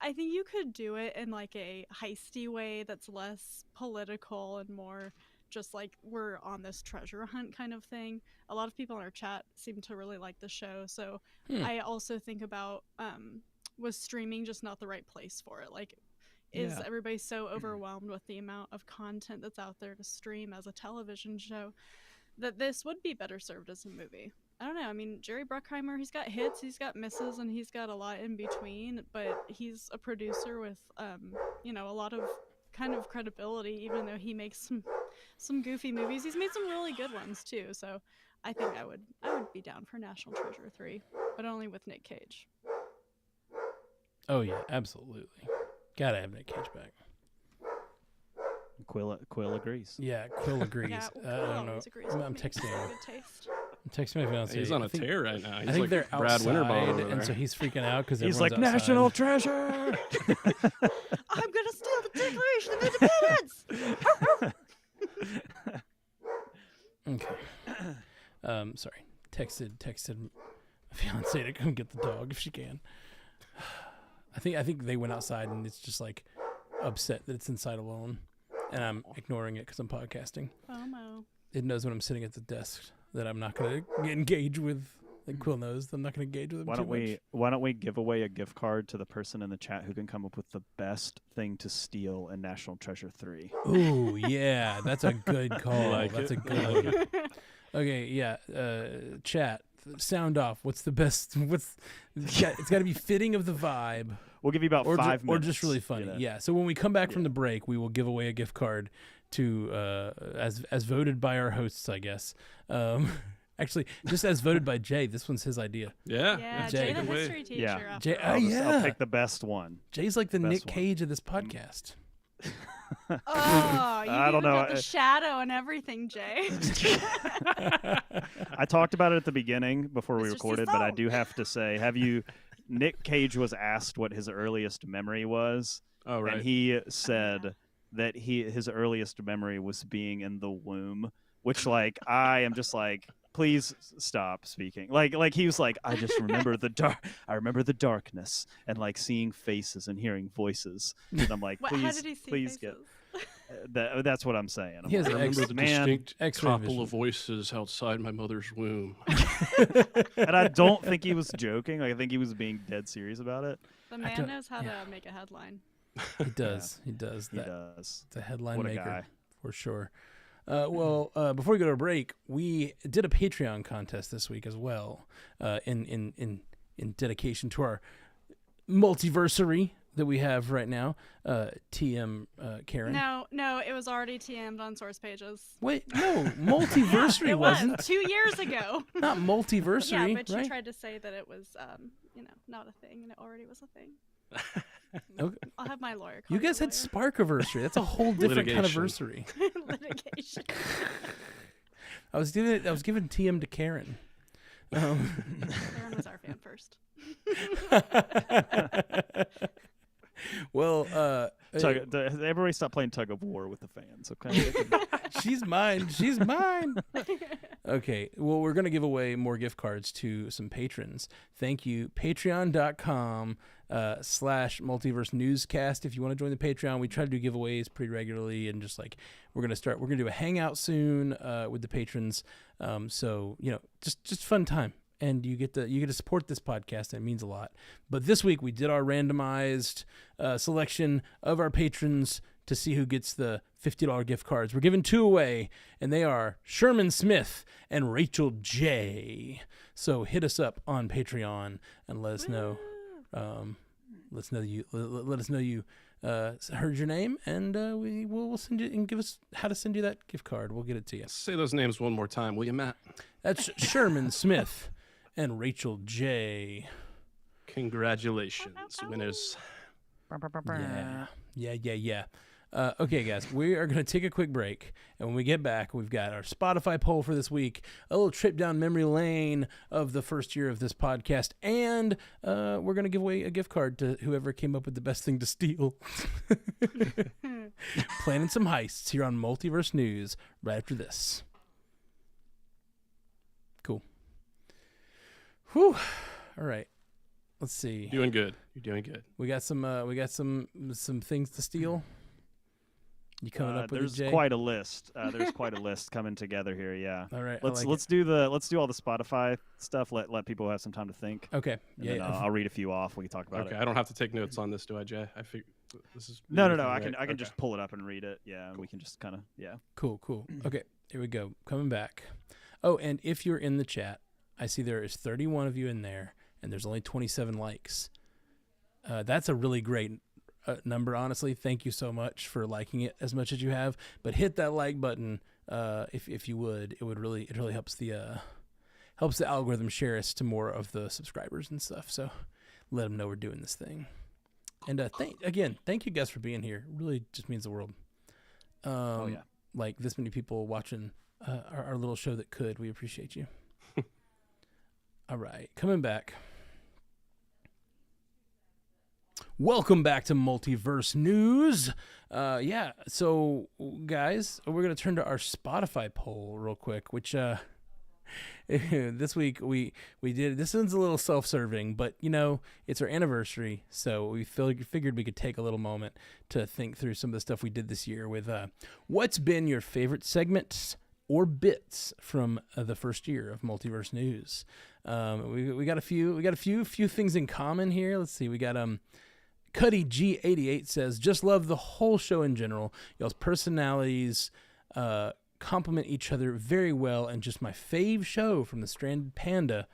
I think you could do it in like a heisty way that's less political and more just like we're on this treasure hunt kind of thing. A lot of people in our chat seem to really like the show, so I also think about was streaming just not the right place for it? Like, is everybody so overwhelmed with the amount of content that's out there to stream as a television show that this would be better served as a movie? I don't know. I mean, Jerry Bruckheimer, he's got hits, he's got misses, and he's got a lot in between, but he's a producer with a lot of kind of credibility, even though he makes some goofy movies. He's made some really good ones too, so I think I would be down for National Treasure 3, but only with Nick Cage. Oh yeah, absolutely. Gotta have Nick Cage back. Quill agrees. Yeah, Quill agrees. Yeah, I don't know. I'm texting him. Good taste. I'm texting my fiance. He's on a tear right now. He's I think like they're Brad outside, Winterbottom over and there. so he's freaking out because He's like, National Treasure. I'm gonna steal the Declaration of Independence. Okay. Sorry. Texted my fiance to come get the dog if she can. I think they went outside and it's just like upset that it's inside alone, and I'm ignoring it because I'm podcasting. FOMO. It knows when I'm sitting at the desk that I'm not going to engage with think Quill knows. I'm not going to engage with him too much. Why don't we give away a gift card to the person in the chat who can come up with the best thing to steal in National Treasure 3? Ooh, yeah, that's a good call. Like That's it. a good one. Okay, yeah. Chat, sound off. What's the best? It's got to be fitting of the vibe, We'll give you about 5 minutes. or just really funny. you know? Yeah. So when we come back from the break, we will give away a gift card to as voted by our hosts, I guess. Actually, just as voted by Jay. This one's his idea. Yeah. Yeah, Jay, Jay the good way. history teacher. Yeah. after Jay- all. I'll pick the best one. Jay's like the Best Nick one. Cage of this podcast. Oh, you I don't even know. got the shadow and everything, Jay. I talked about it at the beginning before we Mr. recorded, but I Cecil. do have to say, Nick Cage was asked what his earliest memory was, Oh, right. and he said that his earliest memory was being in the womb, which like I am just like, please stop speaking. Like he was like, I just remember I remember the darkness and like seeing faces and hearing voices. And I'm like, What, please, how did he see please faces? that's what I'm saying. I'm He has like, an I remember the man, distinct X-ray couple vision. of voices outside my mother's womb. and I don't think he was joking. Like, I think he was being dead serious about it. The man don't- knows how yeah. to make a headline. He does. He does. He That. does. It's a headline What a maker guy. for sure. Well, before we go to a break, we did a Patreon contest this week as well, in dedication to our multiversary that we have right now. TM Karen. No, it was already TM'd on source pages. Wait, no, multiversary It wasn't. was 2 years ago. Not multiversary, Yeah, but right? you tried to say that it was, not a thing, and it already was a thing. Okay. I'll have my lawyer. You call guys had Sparkiversary. That's a whole different kind of Litigation. versary. litigation. I was giving TM to Karen. Aaron was our fan first. Well, Everybody stop playing tug of war with the fans, okay? she's mine. She's mine. Okay. Well, we're going to give away more gift cards to some patrons. Thank you. Patreon.com/multiverse newscast. If you want to join the Patreon, we try to do giveaways pretty regularly, and just like we're going to do a hangout soon with the patrons. So, just fun time. And you get to support this podcast, and it means a lot. But this week we did our randomized selection of our patrons to see who gets the $50 gift cards. We're giving 2 away, and they are Sherman Smith and Rachel J. So hit us up on Patreon and let us know. Let us know you heard your name, and we'll send you and give us how to send you that gift card. We'll get it to you. Say those names one more time, will you, Matt? That's Sherman Smith and Rachel J. Congratulations, winners. Yeah. Okay, guys, we are going to take a quick break. And when we get back, we've got our Spotify poll for this week, a little trip down memory lane of the first year of this podcast, and we're going to give away a gift card to whoever came up with the best thing to steal. Planning some heists here on Multiverse News right after this. Cool. Whew. All right. Let's see. Doing good. You're doing good. We got some things to steal. You coming up with there's it, Jay? quite a list. There's quite a list coming together here. Yeah. All right. Let's I like do all the Spotify stuff. Let people have some time to think. it. Okay. And then I'll read a few off. We can talk about Okay, it. I don't have to take notes on this, do I, Jay? I think this is No. everything, I right? can Okay. just pull it up and read it. Yeah, and we can just kind of Cool. Okay. Here we go. Coming back. Oh, and if you're in the chat, I see there is 31 of you in there, and there's only 27 likes. That's a really great number, honestly. Thank you so much for liking it as much as you have. But hit that like button if you would. It really helps the algorithm share us to more of the subscribers and stuff. So let them know we're doing this thing. And thank you guys for being here. It really just means the world. Like this many people watching our little show that could. We appreciate you. All right, coming back. Welcome back to Multiverse News. So guys, we're going to turn to our Spotify poll real quick, which this week we did. This one's a little self-serving, but it's our anniversary, so we figured we could take a little moment to think through some of the stuff we did this year with what's been your favorite segments or bits from the first year of Multiverse News. We got a few things in common here. Let's see. We got Cuddy G88 says, just love the whole show in general. Y'all's personalities complement each other very well, and just my fave show from the Stranded Panda.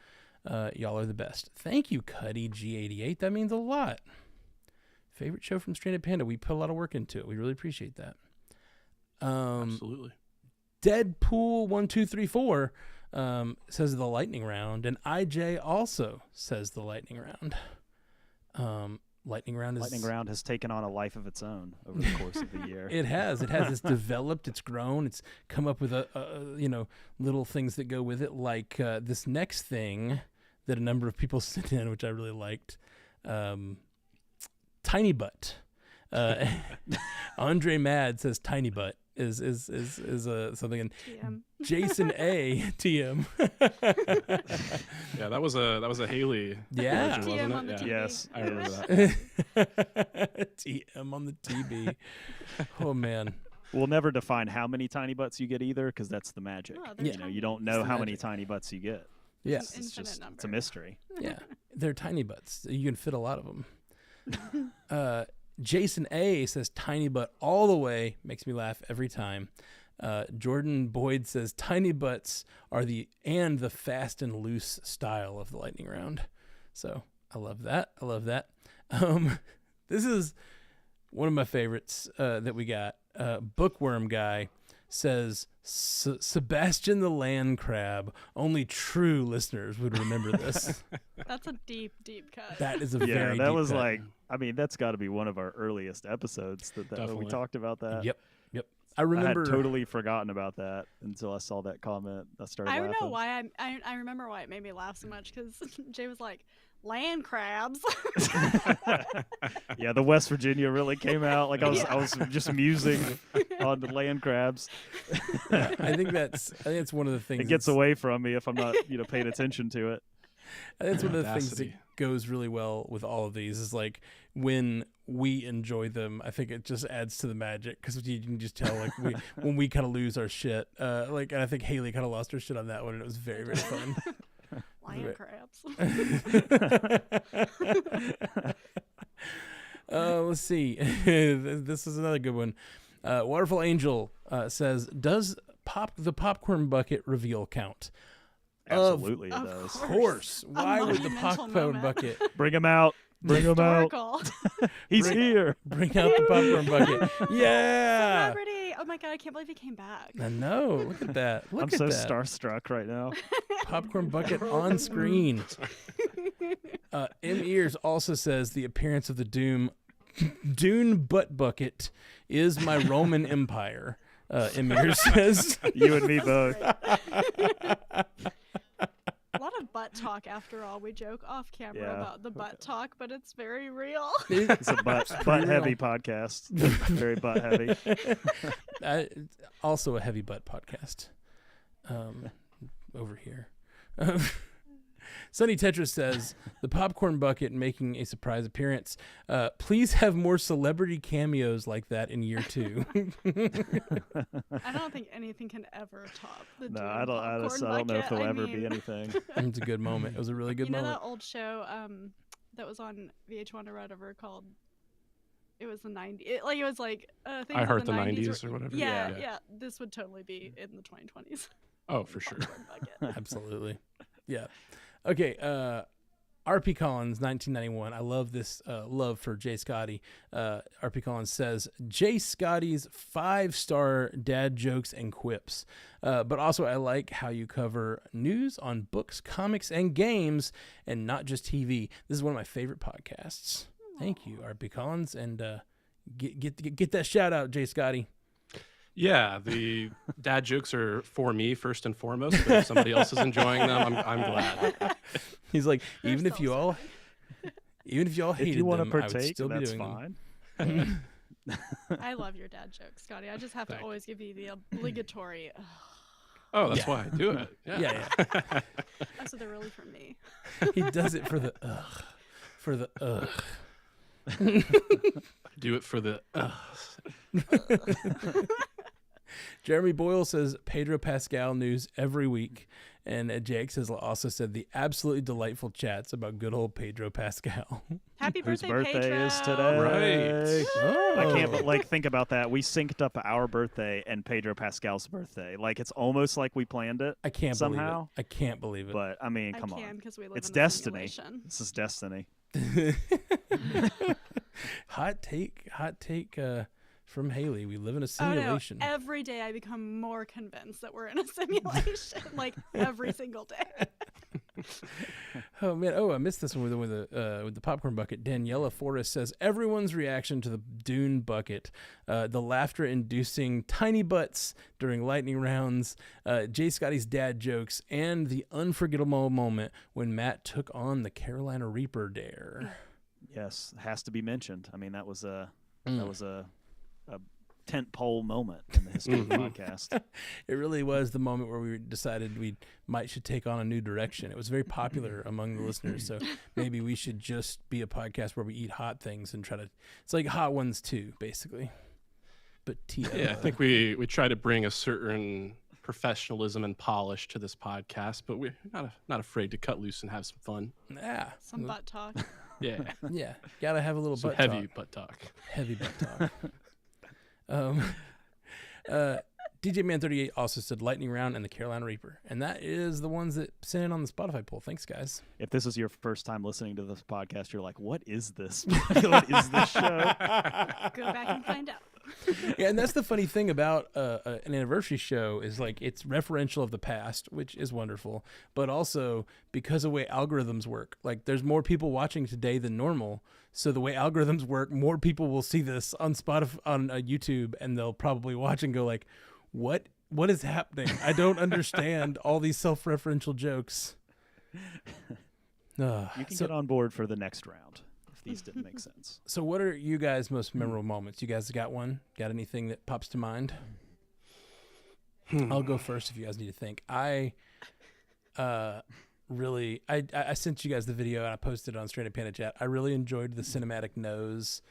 Y'all are the best. Thank you, Cuddy G88. That means a lot. Favorite show from Stranded Panda. We put a lot of work into it. We really appreciate that. Absolutely. Deadpool1234 says the lightning round, and IJ also says the lightning round. Lightning round has taken on a life of its own over the course of the year. It has. It's developed. It's grown. It's come up with little things that go with it, like this next thing that a number of people sent in, which I really liked. Tiny butt. Andre Mad says tiny butt is something, and TM. Jason A TM. Yeah, that was a Haley. Yeah. version, wasn't TM it? on the Yeah. TV. Yes. I remember that. TM on the TV. Oh man. We'll never define how many tiny butts you get either, because that's the magic. Oh, they're You know, you tiny. don't It's know the how many magic. tiny butts you get. Yeah. It's Infinite just number. it's a mystery. Yeah. They're tiny butts. You can fit a lot of them. Jason A says tiny butt all the way. Makes me laugh every time. Jordan Boyd says tiny butts are the fast and loose style of the lightning round. So I love that. This is one of my favorites that we got. Bookworm Guy says Sebastian the land crab. Only true listeners would remember this. That's a deep, deep cut. That is a Yeah, very that deep was cut. like, I mean, that's got to be one of our earliest episodes that we Definitely. talked about that. Yep. I I remember had totally forgotten about that until I saw that comment. I started I laughing. don't know why I remember why it made me laugh so much, because Jay was like, land crabs. Yeah, the West Virginia really came out. Like I was just musing on the land crabs. I think that's one of the things It gets that's- away from me if I'm not, paying attention to it. I think it's one of the things that Audacity. goes really well with all of these is like when we enjoy them. I think it just adds to the magic, because you can just tell like when we kind of lose our shit. And I think Haley kind of lost her shit on that one, and it was very, very fun. Land crabs. Let's see. This is another good one. Waterfall Angel says, "Does the popcorn bucket reveal count?" Absolutely, it Of does. Of course. Why would the monumental popcorn moment. bucket Bring him out. Bring him out. Historical. He's here. bring out the popcorn bucket? Yeah. Celebrity. Oh my god, I can't believe he came back. I know. Look at that. Look I'm at so that. starstruck right now. Popcorn bucket on screen. M Ears also says the appearance of the Dune butt bucket is my Roman Empire. M Ears says. You and me both. A lot of butt talk after all. We joke off camera Yeah. about the butt talk, but it's very real. It's a butt heavy podcast. Very butt heavy. Also a heavy butt podcast. Over here. Sunny Tetris says the popcorn bucket making a surprise appearance. Please have more celebrity cameos like that in year 2. I don't think anything can ever top the No, Dune I don't know if bucket. there'll I ever be mean, anything. It's a good moment. It was a really good you know moment. that old show that was on VH1 or whatever called? It was the 90s. It was like things I in heard the 90s 90s or whatever. Yeah, Yeah. yeah. This would totally be in the 2020s. Oh, for sure. Popcorn bucket. Absolutely. Yeah. Okay. RP Collins, 1991. I love this love for Jay Scotty. RP Collins says, Jay Scotty's 5-star dad jokes and quips. But also, I like how you cover news on books, comics, and games, and not just TV. This is one of my favorite podcasts. Thank you, RP Collins. And get that shout out, Jay Scotty. Yeah, the dad jokes are for me first and foremost. But if somebody else is enjoying them, I'm glad. He's like, They're even if so you all If hated you want to them, I would partake, still be that's doing fine. them. I love your dad jokes, Scotty. I just have to Thanks. always give you the obligatory. Oh, that's Yeah. why I do it. Yeah. Oh, so they're really for me. He does it for the ugh. For the ugh. Do it for the. Jeremy Boyle says Pedro Pascal news every week. And Jake says also said the absolutely delightful chats about good old Pedro Pascal. Happy Whose birthday, birthday Pedro. is today? Right. Oh. I can't, but like, think about that. We synced up our birthday and Pedro Pascal's birthday. Like, it's almost like we planned it. I can't somehow. believe it. I can't believe it. But I mean, I come can on, because we live it's in destiny. A simulation. This is destiny. Hot take from Haley. We live in a Oh, no. simulation. Every day I become more convinced that we're in a simulation. Like every single day. Oh man! Oh, I missed this one with the popcorn bucket. Daniela Forrest says everyone's reaction to the Dune bucket, the laughter-inducing tiny butts during lightning rounds, Jay Scotty's dad jokes, and the unforgettable moment when Matt took on the Carolina Reaper dare. Yes, has to be mentioned. I mean, that was a tent pole moment in the history of the podcast. It really was the moment where we decided we should take on a new direction. It was very popular among the listeners, so maybe we should just be a podcast where we eat hot things and try to. It's like Hot Ones 2, basically. But Yeah, I think we try to bring a certain professionalism and polish to this podcast, but we're not afraid to cut loose and have some fun. Yeah, Some butt talk. Yeah, yeah, gotta have a little some butt heavy talk. butt talk. Heavy butt talk. DJ Man 38 also said Lightning Round and the Carolina Reaper, and that is the ones that sent in on the Spotify poll. Thanks, guys. If this is your first time listening to this podcast, you're like, "What is this? What is this show?" Go back and find out. Yeah, and that's the funny thing about an anniversary show is like it's referential of the past, which is wonderful, but also because of the way algorithms work. Like there's more people watching today than normal, so the way algorithms work, more people will see this on Spotify, on YouTube, and they'll probably watch and go like, "What is happening? I don't understand all these self-referential jokes." You can get on board for the next round if these didn't make sense. So what are you guys' most memorable moments? You guys got one? Got anything that pops to mind? I'll go first if you guys need to think. I sent you guys the video and I posted it on Straight Up Panda Chat. I really enjoyed the cinematic nose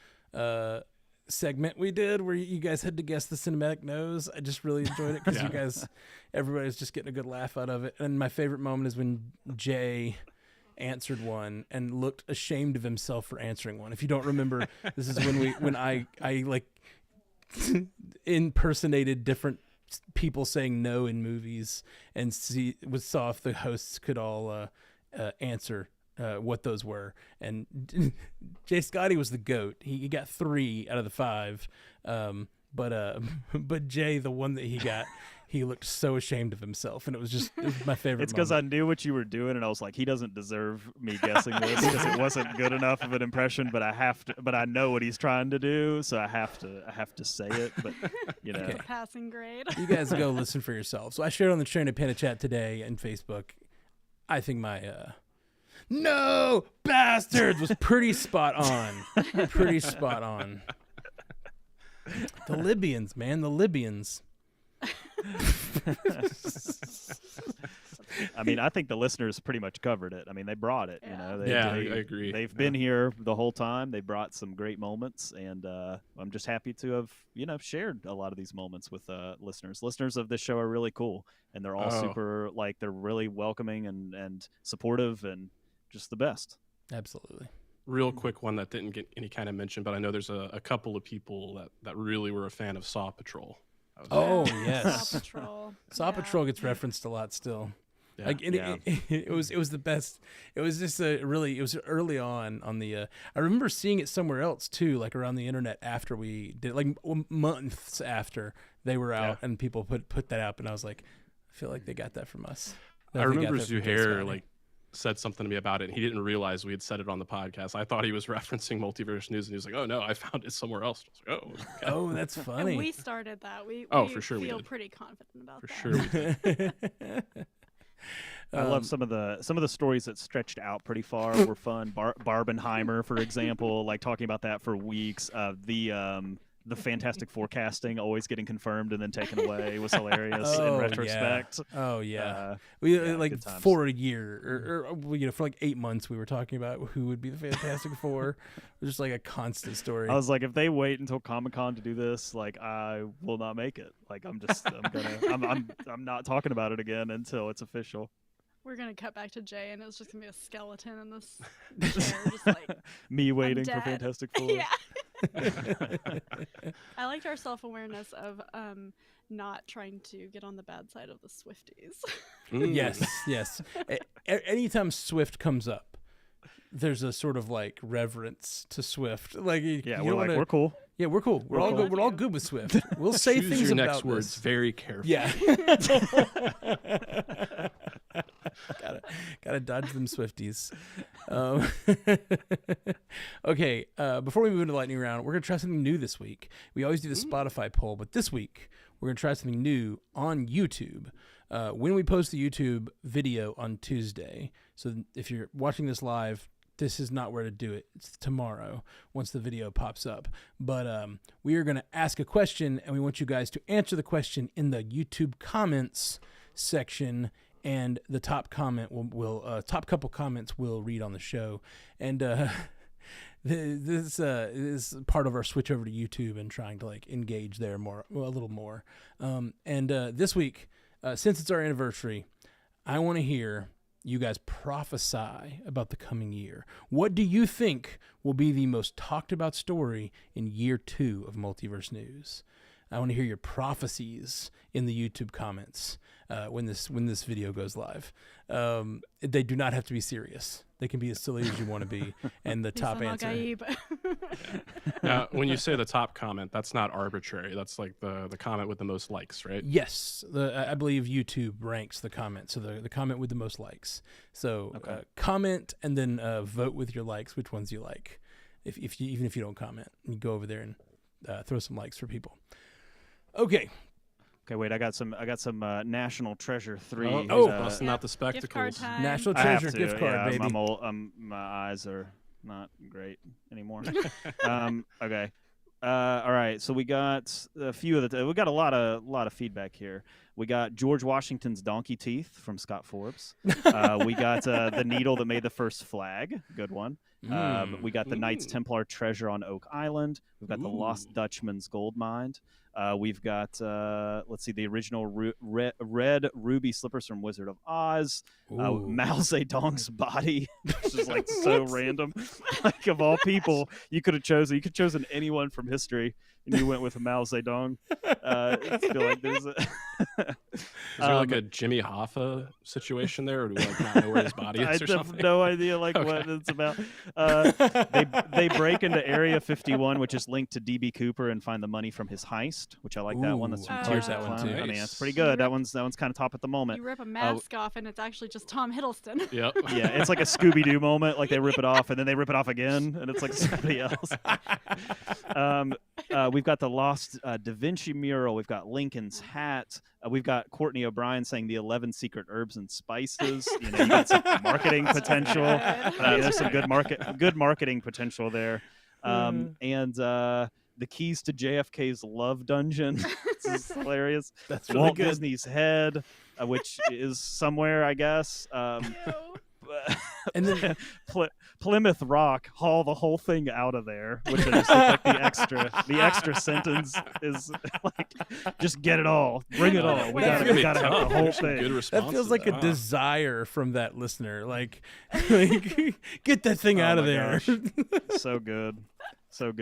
segment we did where you guys had to guess the cinematic nose. I just really enjoyed it because you guys, everybody's just getting a good laugh out of it. And my favorite moment is when Jay answered one and looked ashamed of himself for answering one. If you don't remember, this is when I like impersonated different people saying no in movies and saw if the hosts could all answer what those were. And Jay Scotty was the GOAT. He got 3 out of the 5. But Jay, the one that he got, he looked so ashamed of himself, and it was my favorite. It's because I knew what you were doing, and I was like, he doesn't deserve me guessing this because it wasn't good enough of an impression. But I know what he's trying to do, so I have to say it. But you know, Okay. Passing grade. You guys go listen for yourselves. So I shared on the Train to Panda Chat today and Facebook. I think my no bastards was pretty spot on. Pretty spot on. The Libyans, man, the Libyans. I mean, I think the listeners pretty much covered it. I mean, they brought it. You know, I agree. They've been here the whole time. They brought some great moments, and I'm just happy to have shared a lot of these moments with listeners. Listeners of this show are really cool, and they're all super they're really welcoming and supportive and just the best. Absolutely. Real quick one that didn't get any kind of mention, but I know there's a couple of people that really were a fan of Saw Patrol. Oh yes, Saw Patrol. Saw Patrol gets referenced a lot still. Yeah. It was the best. It was just it was early on the. I remember seeing it somewhere else too, like around the internet after we did, like months after they were out, and people put that up, and I was like, I feel like they got that from us. I remember Zuhair said something to me about it, and he didn't realize we had said it on the podcast. I thought he was referencing Multiverse News, and he was like, "Oh no, I found it somewhere else." I was like, "Oh, okay. Oh, that's funny." And we started that. We for sure we feel did. pretty confident about For that. sure we did." I love some of the stories that stretched out pretty far were fun. Barbenheimer, for example, like talking about that for weeks. The Fantastic Forecasting always getting confirmed and then taken away was hilarious in retrospect. Oh yeah, Yeah, like good times. for a year or for like 8 months we were talking about who would be the Fantastic Four. It was just like a constant story. I was like, if they wait until Comic-Con to do this, like I will not make it. Like I'm not talking about it again until it's official. We're gonna cut back to Jay, and it's just gonna be a skeleton in this chair, just like Me waiting for dead. Fantastic Four. yeah. I liked our self-awareness of not trying to get on the bad side of the Swifties. Yes. Anytime Swift comes up, there's a sort of like reverence to Swift. Like, we're cool. Yeah, we're cool. We're all cool. good. We're all good with Swift. We'll say Choose things your about next words this. very carefully. Yeah. gotta dodge them Swifties. Okay, before we move into lightning round, we're gonna try something new this week. We always do the Spotify poll, but this week we're gonna try something new on YouTube. When we post the YouTube video on Tuesday, so if you're watching this live, this is not where to do it. It's tomorrow once the video pops up. But we are going to ask a question, and we want you guys to answer the question in the YouTube comments section. And the top comment will top couple comments we'll read on the show. And this is part of our switch over to YouTube and trying to like engage there a little more. And this week, since it's our anniversary, I want to hear you guys prophesy about the coming year. What do you think will be the most talked about story in year 2 of Multiverse News? I want to hear your prophecies in the YouTube comments when this video goes live. They do not have to be serious. They can be as silly as you want to be. And the top answer. Now, when you say the top comment, that's not arbitrary. That's like the comment with the most likes, right? Yes. I believe YouTube ranks the comment. So the comment with the most likes. So comment and then vote with your likes which ones you like. Even if you don't comment, you go over there and throw some likes for people. Okay. Okay, wait. I got some National Treasure 3. Busting out the Gift card spectacles. time. National I have Treasure to, gift card, yeah, baby. my eyes are not great anymore. Okay. All right. So we got a few of we got a lot of feedback here. We got George Washington's donkey teeth from Scott Forbes. We got the needle that made the first flag. Good one. We got the Knights Templar treasure on Oak Island. We've got the Lost Dutchman's gold mine. We've got let's see, the original red ruby slippers from Wizard of Oz. Mao Zedong's body, which is like so random. Like of all people, you could have chosen anyone from history, and you went with Mao Zedong. I feel like there's Is there like a Jimmy Hoffa situation there, or do we like not know where his body is or I something? have no idea what it's about. They break into Area 51, which is linked to DB Cooper, and find the money from his heist, which I like that one. That's from Ooh. Tears That of one Clown. too. I mean, Nice. that's pretty good. That one's kind of top at the moment. You rip a mask off, and it's actually just Tom Hiddleston. Yep. Yeah, it's like a Scooby-Doo moment. Like they rip it off, and then they rip it off again, and it's like somebody else. We've got the lost Da Vinci mural. We've got Lincoln's hat. We've got Courtney O'Brien saying the 11 secret herbs and spices. You got some marketing potential. There's some good marketing potential there. And the keys to JFK's love dungeon. This is hilarious. That's really Walt good. Disney's head, which is somewhere, I guess. And then Plymouth Rock, haul the whole thing out of there, which I just think like the extra sentence is like, just get it all, bring it all. We That's gonna be gotta have tough. the whole There's some thing. good that responses. feels like a Wow. desire from that listener. Like get that thing out of my there. gosh. So good. So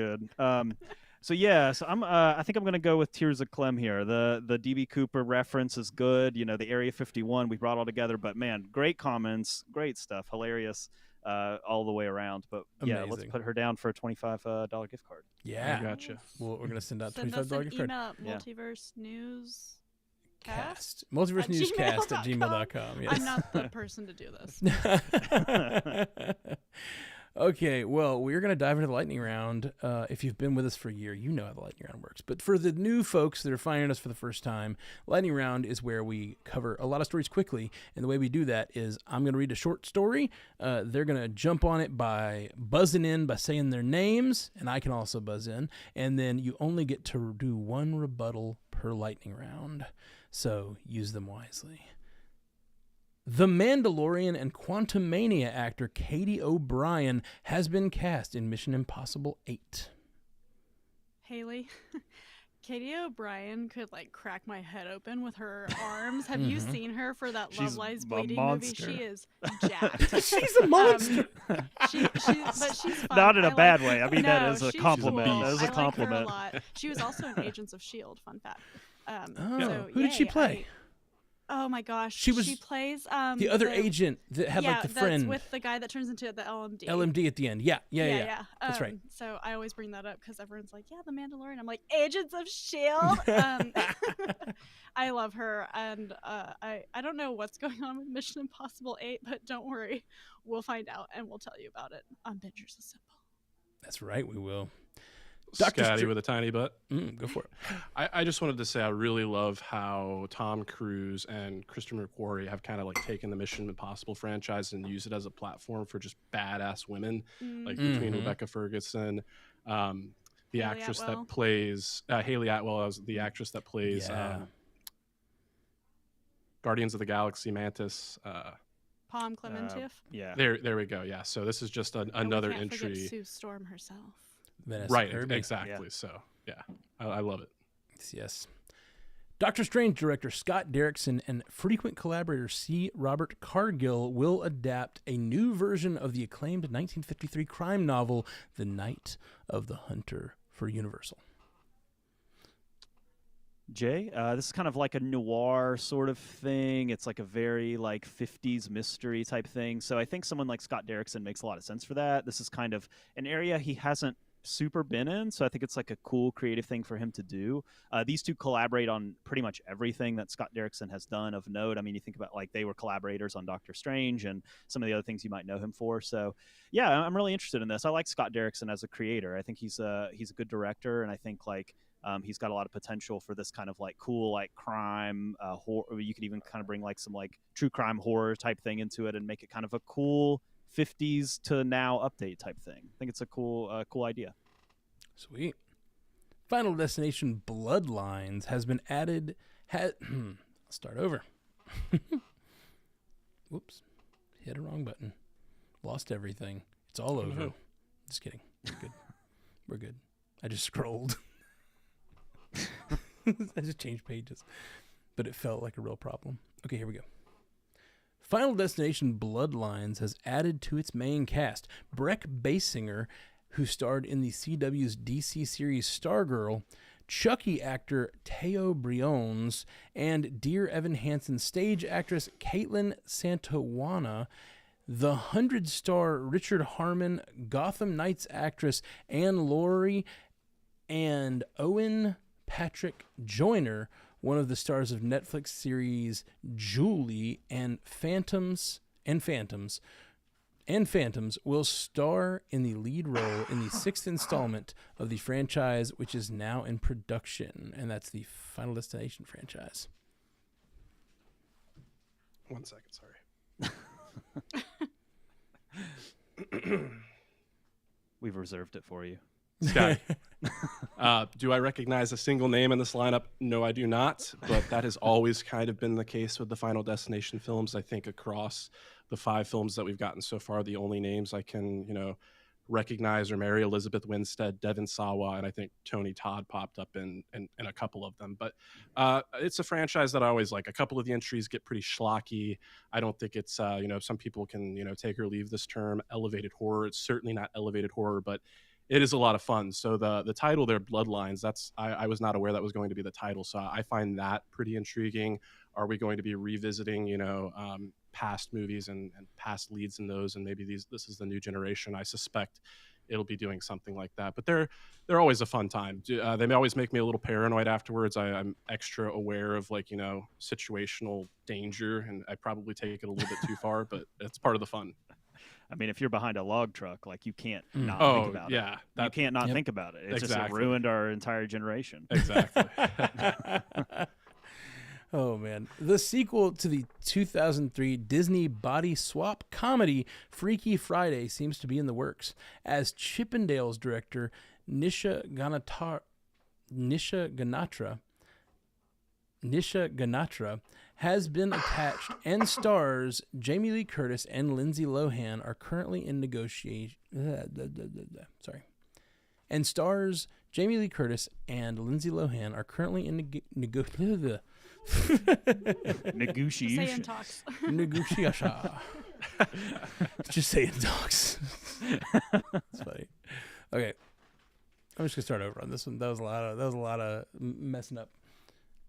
I think I'm gonna go with Tears of Clem here. The DB Cooper reference is good. The Area 51 we brought all together, but man, great comments, great stuff, hilarious, all the way around. But yeah, let's Amazing. put her down for a $25 gift card. Yeah. I gotcha. We're going to send out Send us $25 an gift card. email, Yeah. Multiverse News. Cast. Multiverse At Newscast at gmail.com. gmail.com. Yes. I'm not the person to do this. Okay, well, we're going to dive into the lightning round. If you've been with us for a year, you know how the lightning round works. But for the new folks that are finding us for the first time, lightning round is where we cover a lot of stories quickly. And the way we do that is I'm going to read a short story. They're going to jump on it by buzzing in by saying their names, and I can also buzz in. And then you only get to do one rebuttal per lightning round. So use them wisely. The Mandalorian and Quantumania actor Katie O'Brien has been cast in Mission Impossible 8. Haley. Katie O'Brien could like crack my head open with her arms. Have you seen her for that Love She's Lies a Bleeding movie? monster. She is jacked. She's a monster. But she's fun. Not in a I bad like- way. I mean, that No, is a she's compliment. cool. That is a I compliment. like her a lot. She was also in Agents of S.H.I.E.L.D., fun fact. Who did she play? Oh my gosh. She plays the other agent that had like the friend. That's with the guy that turns into the LMD. LMD at the end. Yeah. That's right. So I always bring that up because everyone's like, yeah, the Mandalorian. I'm like, Agents of S.H.I.E.L.D. I love her. And I don't know what's going on with Mission Impossible 8, but don't worry. We'll find out and we'll tell you about it on Bingers Assemble. That's right. We will. Scotty with a tiny butt. Go for it. I just wanted to say I really love how Tom Cruise and Christopher McQuarrie have kind of like taken the Mission Impossible franchise and used it as a platform for just badass women, like between Rebecca Ferguson, the Haley actress Atwell. that plays Haley Atwell as the actress that plays Guardians of the Galaxy Mantis. Palm Clementif. Yeah. There we go. Yeah. So this is just another and we can't entry. forget Sue Storm herself. Vanessa Right. Kirby. Exactly. So yeah, I love it. Yes. Doctor Strange director Scott Derrickson and frequent collaborator C. Robert Cargill will adapt a new version of the acclaimed 1953 crime novel, The Night of the Hunter, for Universal. Jay, this is kind of like a noir sort of thing. It's like a very like 50s mystery type thing. So I think someone like Scott Derrickson makes a lot of sense for that. This is kind of an area he hasn't super been in, so I think it's like a cool creative thing for him to do. These two collaborate on pretty much everything that Scott Derrickson has done of note. I mean, you think about like they were collaborators on Doctor Strange and some of the other things you might know him for. So yeah, I'm really interested in this. I like Scott Derrickson as a creator. I think he's a good director, and I think like he's got a lot of potential for this kind of like cool like crime horror. You could even kind of bring like some like true crime horror type thing into it and make it kind of a cool 50s to now update type thing. I think it's a cool idea. Sweet. Final Destination Bloodlines has been added. I'll start over. Whoops. Hit a wrong button. Lost everything. It's all over. Just kidding. We're good. We're good. I just scrolled. I just changed pages. But it felt like a real problem. Okay, here we go. Final Destination Bloodlines has added to its main cast Breck Basinger, who starred in the CW's DC series Stargirl, Chucky actor Teo Briones, and Dear Evan Hansen stage actress Caitlin Santawana, the 100-star Richard Harmon, Gotham Knights actress Anne Laurie, and Owen Patrick Joyner, one of the stars of Netflix series Julie and Phantoms, will star in the lead role in the 6th installment of the franchise, which is now in production, and that's the Final Destination franchise. 1 second, sorry. We've reserved it for you. Scott, do I recognize a single name in this lineup? No, I do not. But that has always kind of been the case with the Final Destination films. I think across the 5 films that we've gotten so far, the only names I can, recognize are Mary Elizabeth Winstead, Devon Sawa, and I think Tony Todd popped up in a couple of them. But it's a franchise that I always like. A couple of the entries get pretty schlocky. I don't think it's, some people can, take or leave this term elevated horror. It's certainly not elevated horror, but it is a lot of fun. So the title there, Bloodlines, I was not aware that was going to be the title. So I find that pretty intriguing. Are we going to be revisiting, past movies and past leads in those? And maybe this is the new generation. I suspect it'll be doing something like that. But they're always a fun time. They may always make me a little paranoid afterwards. I'm extra aware of situational danger, and I probably take it a little bit too far, but it's part of the fun. I mean, if you're behind a log truck, like you can't not think about it. You can't not think about it. It's just it ruined our entire generation. Exactly. Oh, man. The sequel to the 2003 Disney body swap comedy Freaky Friday seems to be in the works, as Chippendales director Nisha Ganatra has been attached, and stars Jamie Lee Curtis and Lindsay Lohan are currently in negotiation. And stars Jamie Lee Curtis and Lindsay Lohan are currently in Negotiation. Just say in talks. negotiation. Just say in talks. That's funny. Okay, I'm just gonna start over on this one. That was a lot of messing up.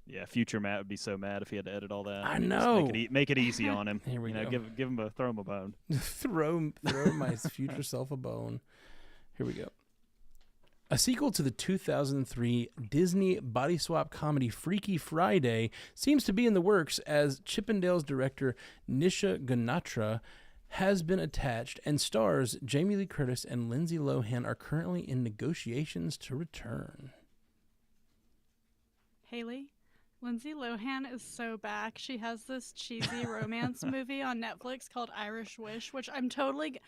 Yeah, future Matt would be so mad if he had to edit all that. I Just know. Make it easy on him. Here we go. Throw him a bone. throw my future self a bone. Here we go. A sequel to the 2003 Disney body swap comedy Freaky Friday seems to be in the works, as Chippendales director Nisha Ganatra has been attached, and stars Jamie Lee Curtis and Lindsay Lohan are currently in negotiations to return. Haley, Lindsay Lohan is so back. She has this cheesy romance movie on Netflix called Irish Wish, which I'm totally...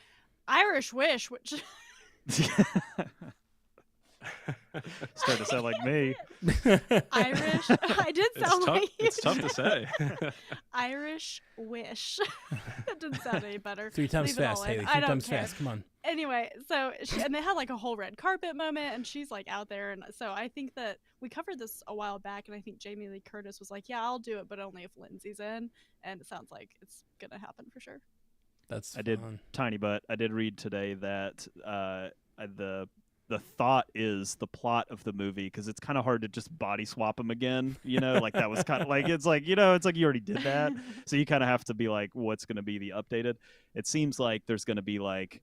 Irish Wish, which... Starting to sound like me. Irish. I did sound like you. It's tough to say. Irish Wish. That didn't sound any better. 3 times Leave it all fast, in. Haley. I 3 don't times care. fast. Come on. Anyway, so and they had like a whole red carpet moment, and she's like out there, and so I think that we covered this a while back, and I think Jamie Lee Curtis was like, "Yeah, I'll do it, but only if Lindsay's in," and it sounds like it's gonna happen for sure. That's I did fun. tiny butt. I did read today that the thought is the plot of the movie, because it's kind of hard to just body swap them again, like that was kind of like it's like you already did that, so you kind of have to be like, what's going to be the updated. It seems like there's going to be like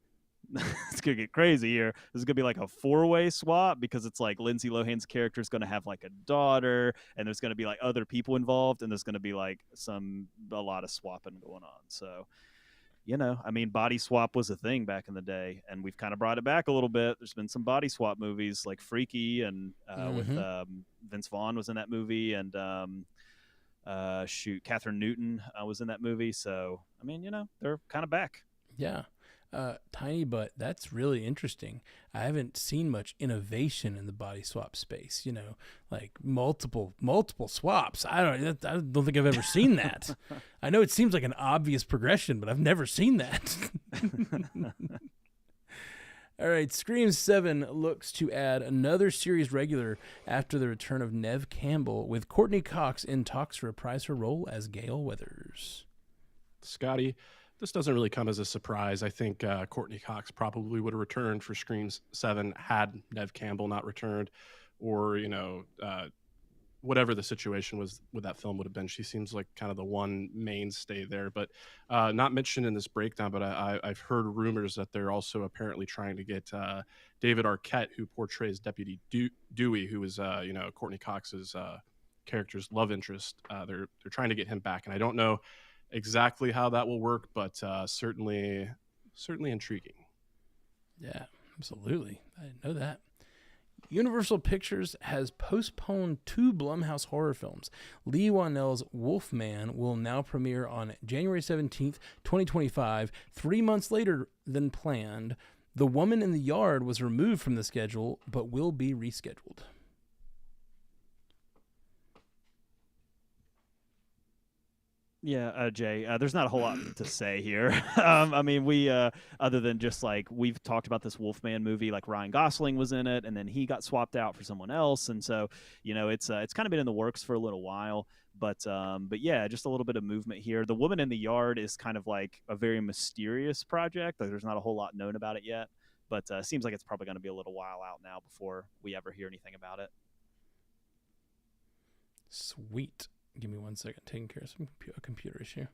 it's gonna get crazy here. There's gonna be like a 4-way swap, because it's like Lindsay Lohan's character is gonna have like a daughter, and there's gonna be like other people involved, and there's gonna be like a lot of swapping going on. So body swap was a thing back in the day, and we've kind of brought it back a little bit. There's been some body swap movies like Freaky, and with Vince Vaughn was in that movie, and Catherine Newton was in that movie. So they're kind of back. Yeah. Tiny butt. That's really interesting. I haven't seen much innovation in the body swap space. Like multiple swaps. I don't think I've ever seen that. I know it seems like an obvious progression, but I've never seen that. All right, Scream 7 looks to add another series regular after the return of Neve Campbell, with Courtney Cox in talks to reprise her role as Gale Weathers. Scotty, this doesn't really come as a surprise. I think Courtney Cox probably would have returned for Scream 7 had Neve Campbell not returned, or whatever the situation was with that film would have been. She seems like kind of the one mainstay there, but not mentioned in this breakdown. But I've heard rumors that they're also apparently trying to get David Arquette, who portrays Deputy Dewey, who is Courtney Cox's character's love interest. They're trying to get him back, and I don't know exactly how that will work, but certainly intriguing. Yeah, absolutely. I didn't know that. Universal Pictures has postponed 2 Blumhouse horror films. Lee Whannell's Wolfman will now premiere on January 17th, 2025, 3 months later than planned. The Woman in the Yard was removed from the schedule, but will be rescheduled. Yeah, Jay, there's not a whole lot to say here. We other than just like we've talked about this Wolfman movie, like Ryan Gosling was in it, and then he got swapped out for someone else, and so it's kind of been in the works for a little while. But yeah, just a little bit of movement here. The Woman in the Yard is kind of like a very mysterious project. Like, there's not a whole lot known about it yet, but seems like it's probably going to be a little while out now before we ever hear anything about it. Sweet. Give me 1 second. Taking care of some computer issue.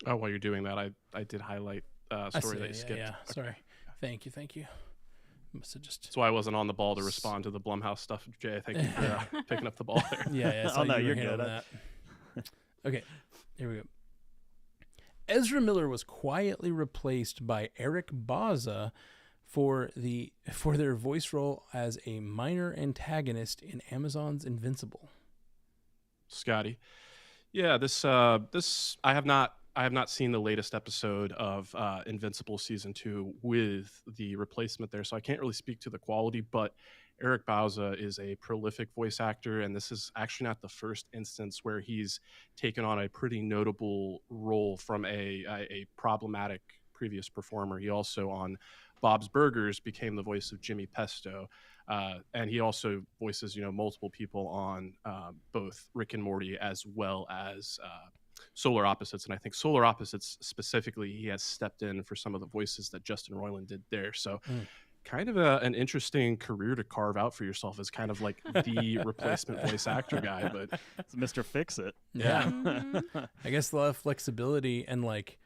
Oh, while you're doing that, I did highlight story that you skipped. Yeah. Sorry. Thank you. Must have just. That's why I wasn't on the ball to respond to the Blumhouse stuff, Jay. Thank you for picking up the ball there. Yeah. Oh no, you're good. That. Okay, here we go. Ezra Miller was quietly replaced by Eric Bauza for their voice role as a minor antagonist in Amazon's Invincible. Scotty, yeah, this I have not seen the latest episode of Invincible season 2 with the replacement there, so I can't really speak to the quality. But Eric Bauza is a prolific voice actor, and this is actually not the first instance where he's taken on a pretty notable role from a problematic previous performer. He also on Bob's Burgers became the voice of Jimmy Pesto. And he also voices, multiple people on both Rick and Morty as well as Solar Opposites. And I think Solar Opposites specifically, he has stepped in for some of the voices that Justin Roiland did there. So kind of an interesting career to carve out for yourself as kind of like the replacement voice actor guy. But it's Mr. Fix-It. Yeah. Mm-hmm. I guess a lot of flexibility, and like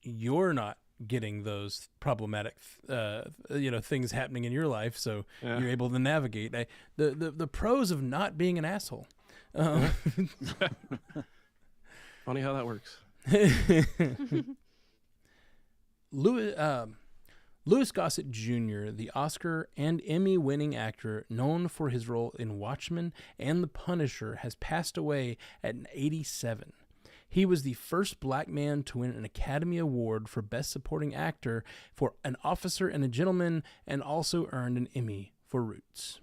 you're not getting those problematic things happening in your life, so you're able to navigate. The pros of not being an asshole. Funny how that works. Louis Gossett Jr., the Oscar and Emmy-winning actor known for his role in Watchmen and The Punisher, has passed away at 87. He was the first black man to win an Academy Award for Best Supporting Actor for An Officer and a Gentleman, and also earned an Emmy for Roots.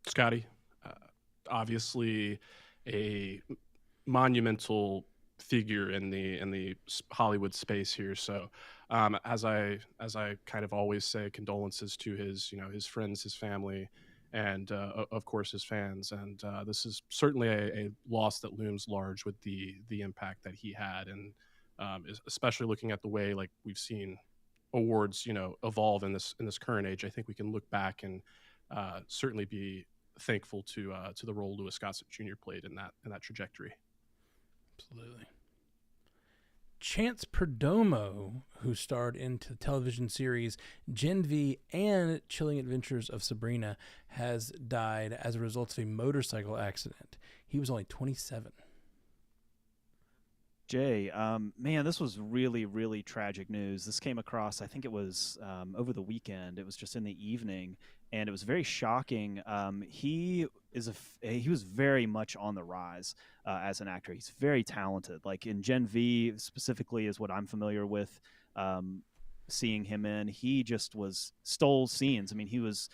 Scotty, obviously a monumental figure in the Hollywood space here. So, as I kind of always say, condolences to his friends, his family, and of course his fans. And this is certainly a loss that looms large with the impact that he had, and especially looking at the way like we've seen awards evolve in this current age. I think we can look back and certainly be thankful to the role Louis Gossett Jr. played in that trajectory. Absolutely. Chance Perdomo, who starred in the television series Gen V and Chilling Adventures of Sabrina, has died as a result of a motorcycle accident. He was only 27. Jay, man, this was really, really tragic news. This came across, I think it was over the weekend. It was just in the evening, and it was very shocking. He was very much on the rise as an actor. He's very talented. Like in Gen V specifically is what I'm familiar with. Seeing him in, he just stole scenes. I mean, he was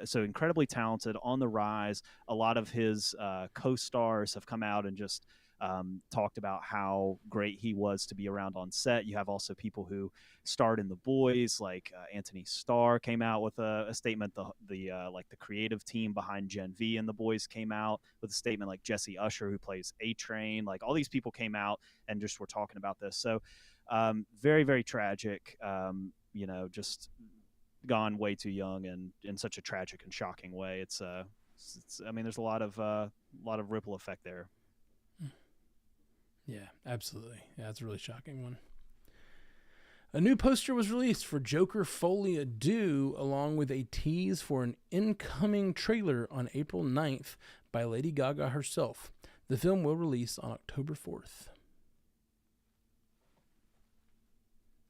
so incredibly talented, on the rise. A lot of his co-stars have come out and just talked about how great he was to be around on set. You have also people who starred in The Boys, like Anthony Starr came out with a statement. The creative team behind Gen V and The Boys came out with a statement. Like Jesse Usher, who plays A-Train, like all these people came out and just were talking about this. So very, very tragic. Just gone way too young and in such a tragic and shocking way. It's I mean, there's a lot of ripple effect there. Yeah, absolutely. Yeah, it's a really shocking one. A new poster was released for Joker Folie à Deux, along with a tease for an incoming trailer on April 9th by Lady Gaga herself. The film will release on October 4th.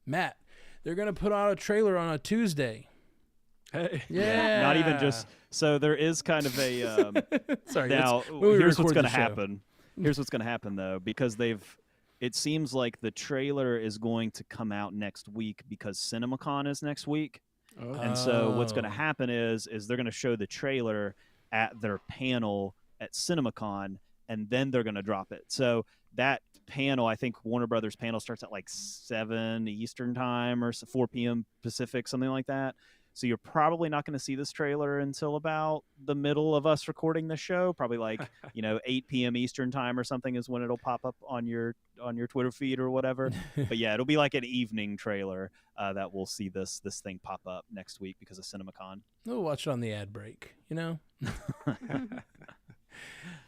Matt, they're going to put out a trailer on a Tuesday. Hey. Yeah. Not even just... So there is kind of a... Sorry. Now, here's what's going to happen. Here's what's going to happen, though, because it seems like the trailer is going to come out next week because CinemaCon is next week. Oh. And so what's going to happen is they're going to show the trailer at their panel at CinemaCon, and then they're going to drop it. So that panel, I think Warner Brothers panel starts at like 7 Eastern time or 4 p.m. Pacific, something like that. So you're probably not going to see this trailer until about the middle of us recording the show. Probably like 8 p.m. Eastern time or something is when it'll pop up on your Twitter feed or whatever. But yeah, it'll be like an evening trailer that we'll see this thing pop up next week because of CinemaCon. We'll watch it on the ad break,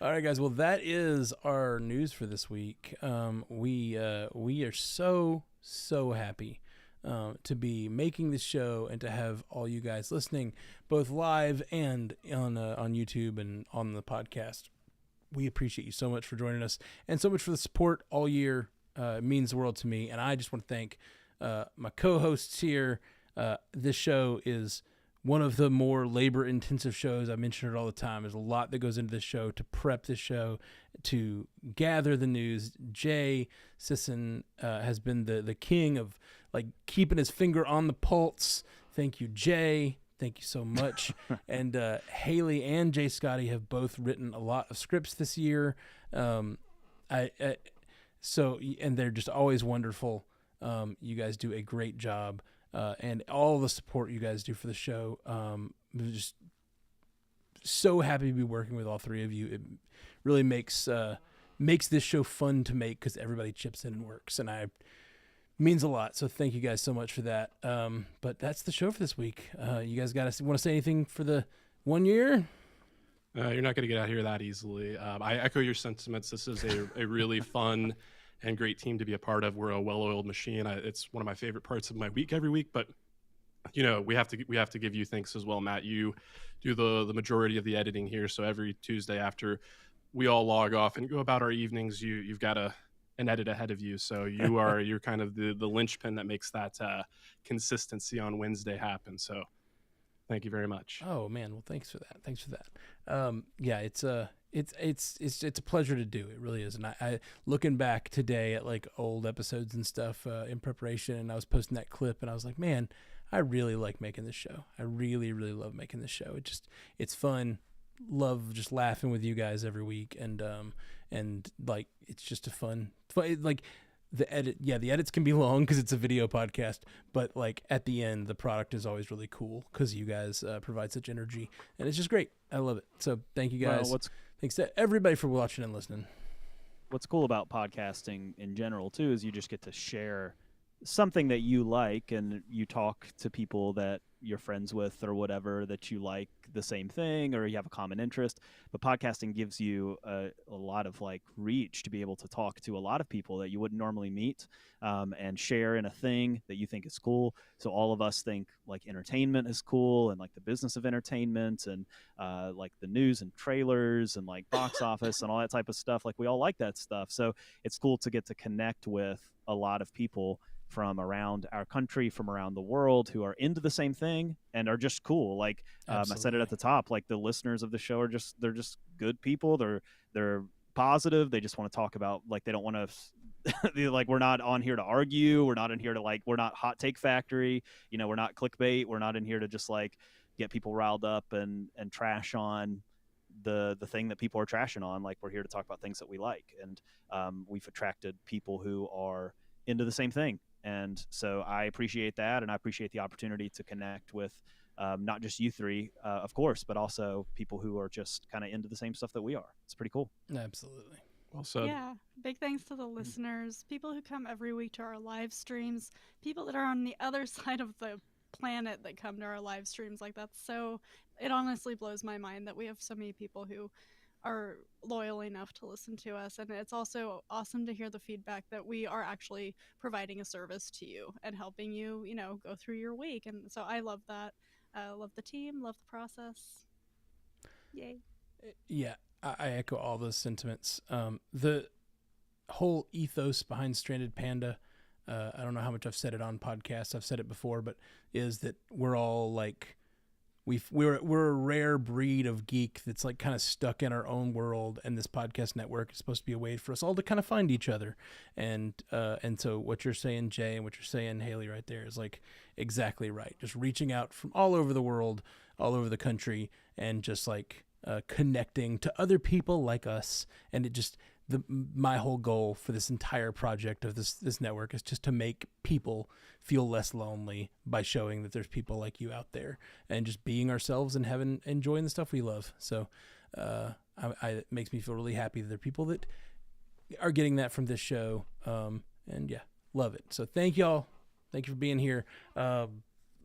All right, guys. Well, that is our news for this week. We are so happy to be making this show and to have all you guys listening, both live and on YouTube and on the podcast. We appreciate you so much for joining us and so much for the support all year. It means the world to me. And I just want to thank my co-hosts here. This show is one of the more labor-intensive shows. I mention it all the time. There's a lot that goes into this show to prep this show, to gather the news. Jay Sisson has been the king of like keeping his finger on the pulse. Thank you, Jay. Thank you so much. And Haley and Jay Scotty have both written a lot of scripts this year. So, and they're just always wonderful. You guys do a great job, and all the support you guys do for the show. Just so happy to be working with all three of you. It really makes this show fun to make because everybody chips in and works, and means a lot. So thank you guys so much for that. But that's the show for this week. You guys want to say anything for the 1 year? You're not going to get out here that easily. I echo your sentiments. This is a really fun and great team to be a part of. We're a well-oiled machine. It's one of my favorite parts of my week every week. But we have to give you thanks as well, Matt. You do the majority of the editing here. So every Tuesday after we all log off and go about our evenings, you've got an edit ahead of you. So you're kind of the linchpin that makes that consistency on Wednesday happen. So thank you very much. Oh man, well thanks for that. Yeah, it's a pleasure to do. It really is. And I looking back today at like old episodes and stuff in preparation, and I was posting that clip, and I was like, man, I really like making this show. I really, really love making this show. It's fun. Love just laughing with you guys every week, and like it's just a fun like the edits can be long because it's a video podcast, but like at the end the product is always really cool because you guys provide such energy, and it's just great. I love it. So thank you guys. Thanks to everybody for watching and listening. What's cool about podcasting in general too is you just get to share something that you like, and you talk to people that you're friends with or whatever, that you like the same thing or you have a common interest. But podcasting gives you a lot of like reach to be able to talk to a lot of people that you wouldn't normally meet, and share in a thing that you think is cool. So all of us think like entertainment is cool, and like the business of entertainment, and like the news and trailers and like box office and all that type of stuff. Like we all like that stuff. So it's cool to get to connect with a lot of people from around our country, from around the world, who are into the same thing and are just cool. Like I said it at the top, like the listeners of the show they're just good people. They're positive. They just want to talk about, like, they don't want to like, we're not on here to argue. We're not in here to like, we're not Hot Take Factory. We're not clickbait. We're not in here to just like get people riled up and trash on the thing that people are trashing on. Like, we're here to talk about things that we like. And we've attracted people who are into the same thing. And so I appreciate that, and I appreciate the opportunity to connect with not just you three, of course, but also people who are just kind of into the same stuff that we are. It's pretty cool. Absolutely. Well said. Yeah, big thanks to the listeners, people who come every week to our live streams, people that are on the other side of the planet that come to our live streams. Like, it honestly blows my mind that we have so many people who are loyal enough to listen to us. And it's also awesome to hear the feedback that we are actually providing a service to you and helping you, go through your week. And so I love that. Love the team, love the process. Yay. Yeah, I echo all those sentiments. The whole ethos behind Stranded Panda, I don't know how much I've said it on podcasts, I've said it before, but is that we're all like, we're a rare breed of geek that's like kind of stuck in our own world, and this podcast network is supposed to be a way for us all to kind of find each other. And so what you're saying, Jay, and what you're saying, Haley, right there is like exactly right. Just reaching out from all over the world, all over the country, and just like connecting to other people like us. And it just, my whole goal for this entire project of this network is just to make people feel less lonely by showing that there's people like you out there, and just being ourselves and enjoying the stuff we love. So it makes me feel really happy that there are people that are getting that from this show. And yeah, love it. So thank y'all. Thank you for being here.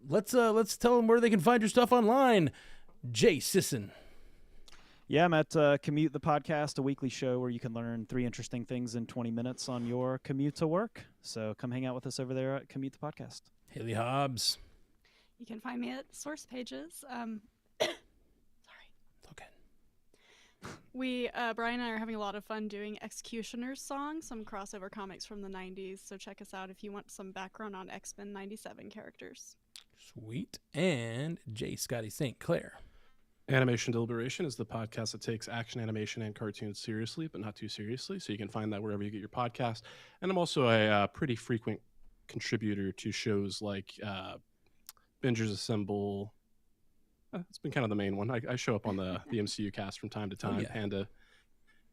Let's tell them where they can find your stuff online. Jay Sisson. Yeah, I'm at Commute the Podcast, a weekly show where you can learn 3 interesting things in 20 minutes on your commute to work. So come hang out with us over there at Commute the Podcast. Haley Hobbs. You can find me at Source Pages. Sorry. Okay. Brian and I are having a lot of fun doing Executioner's Song, some crossover comics from the 90s. So check us out if you want some background on X-Men 97 characters. Sweet. And J. Scotty St. Clair. Animation Deliberation is the podcast that takes action animation and cartoons seriously, but not too seriously. So you can find that wherever you get your podcast. And I'm also a pretty frequent contributor to shows like Bingers Assemble. It's been kind of the main one. I show up on the MCU cast from time to time. Oh, yeah.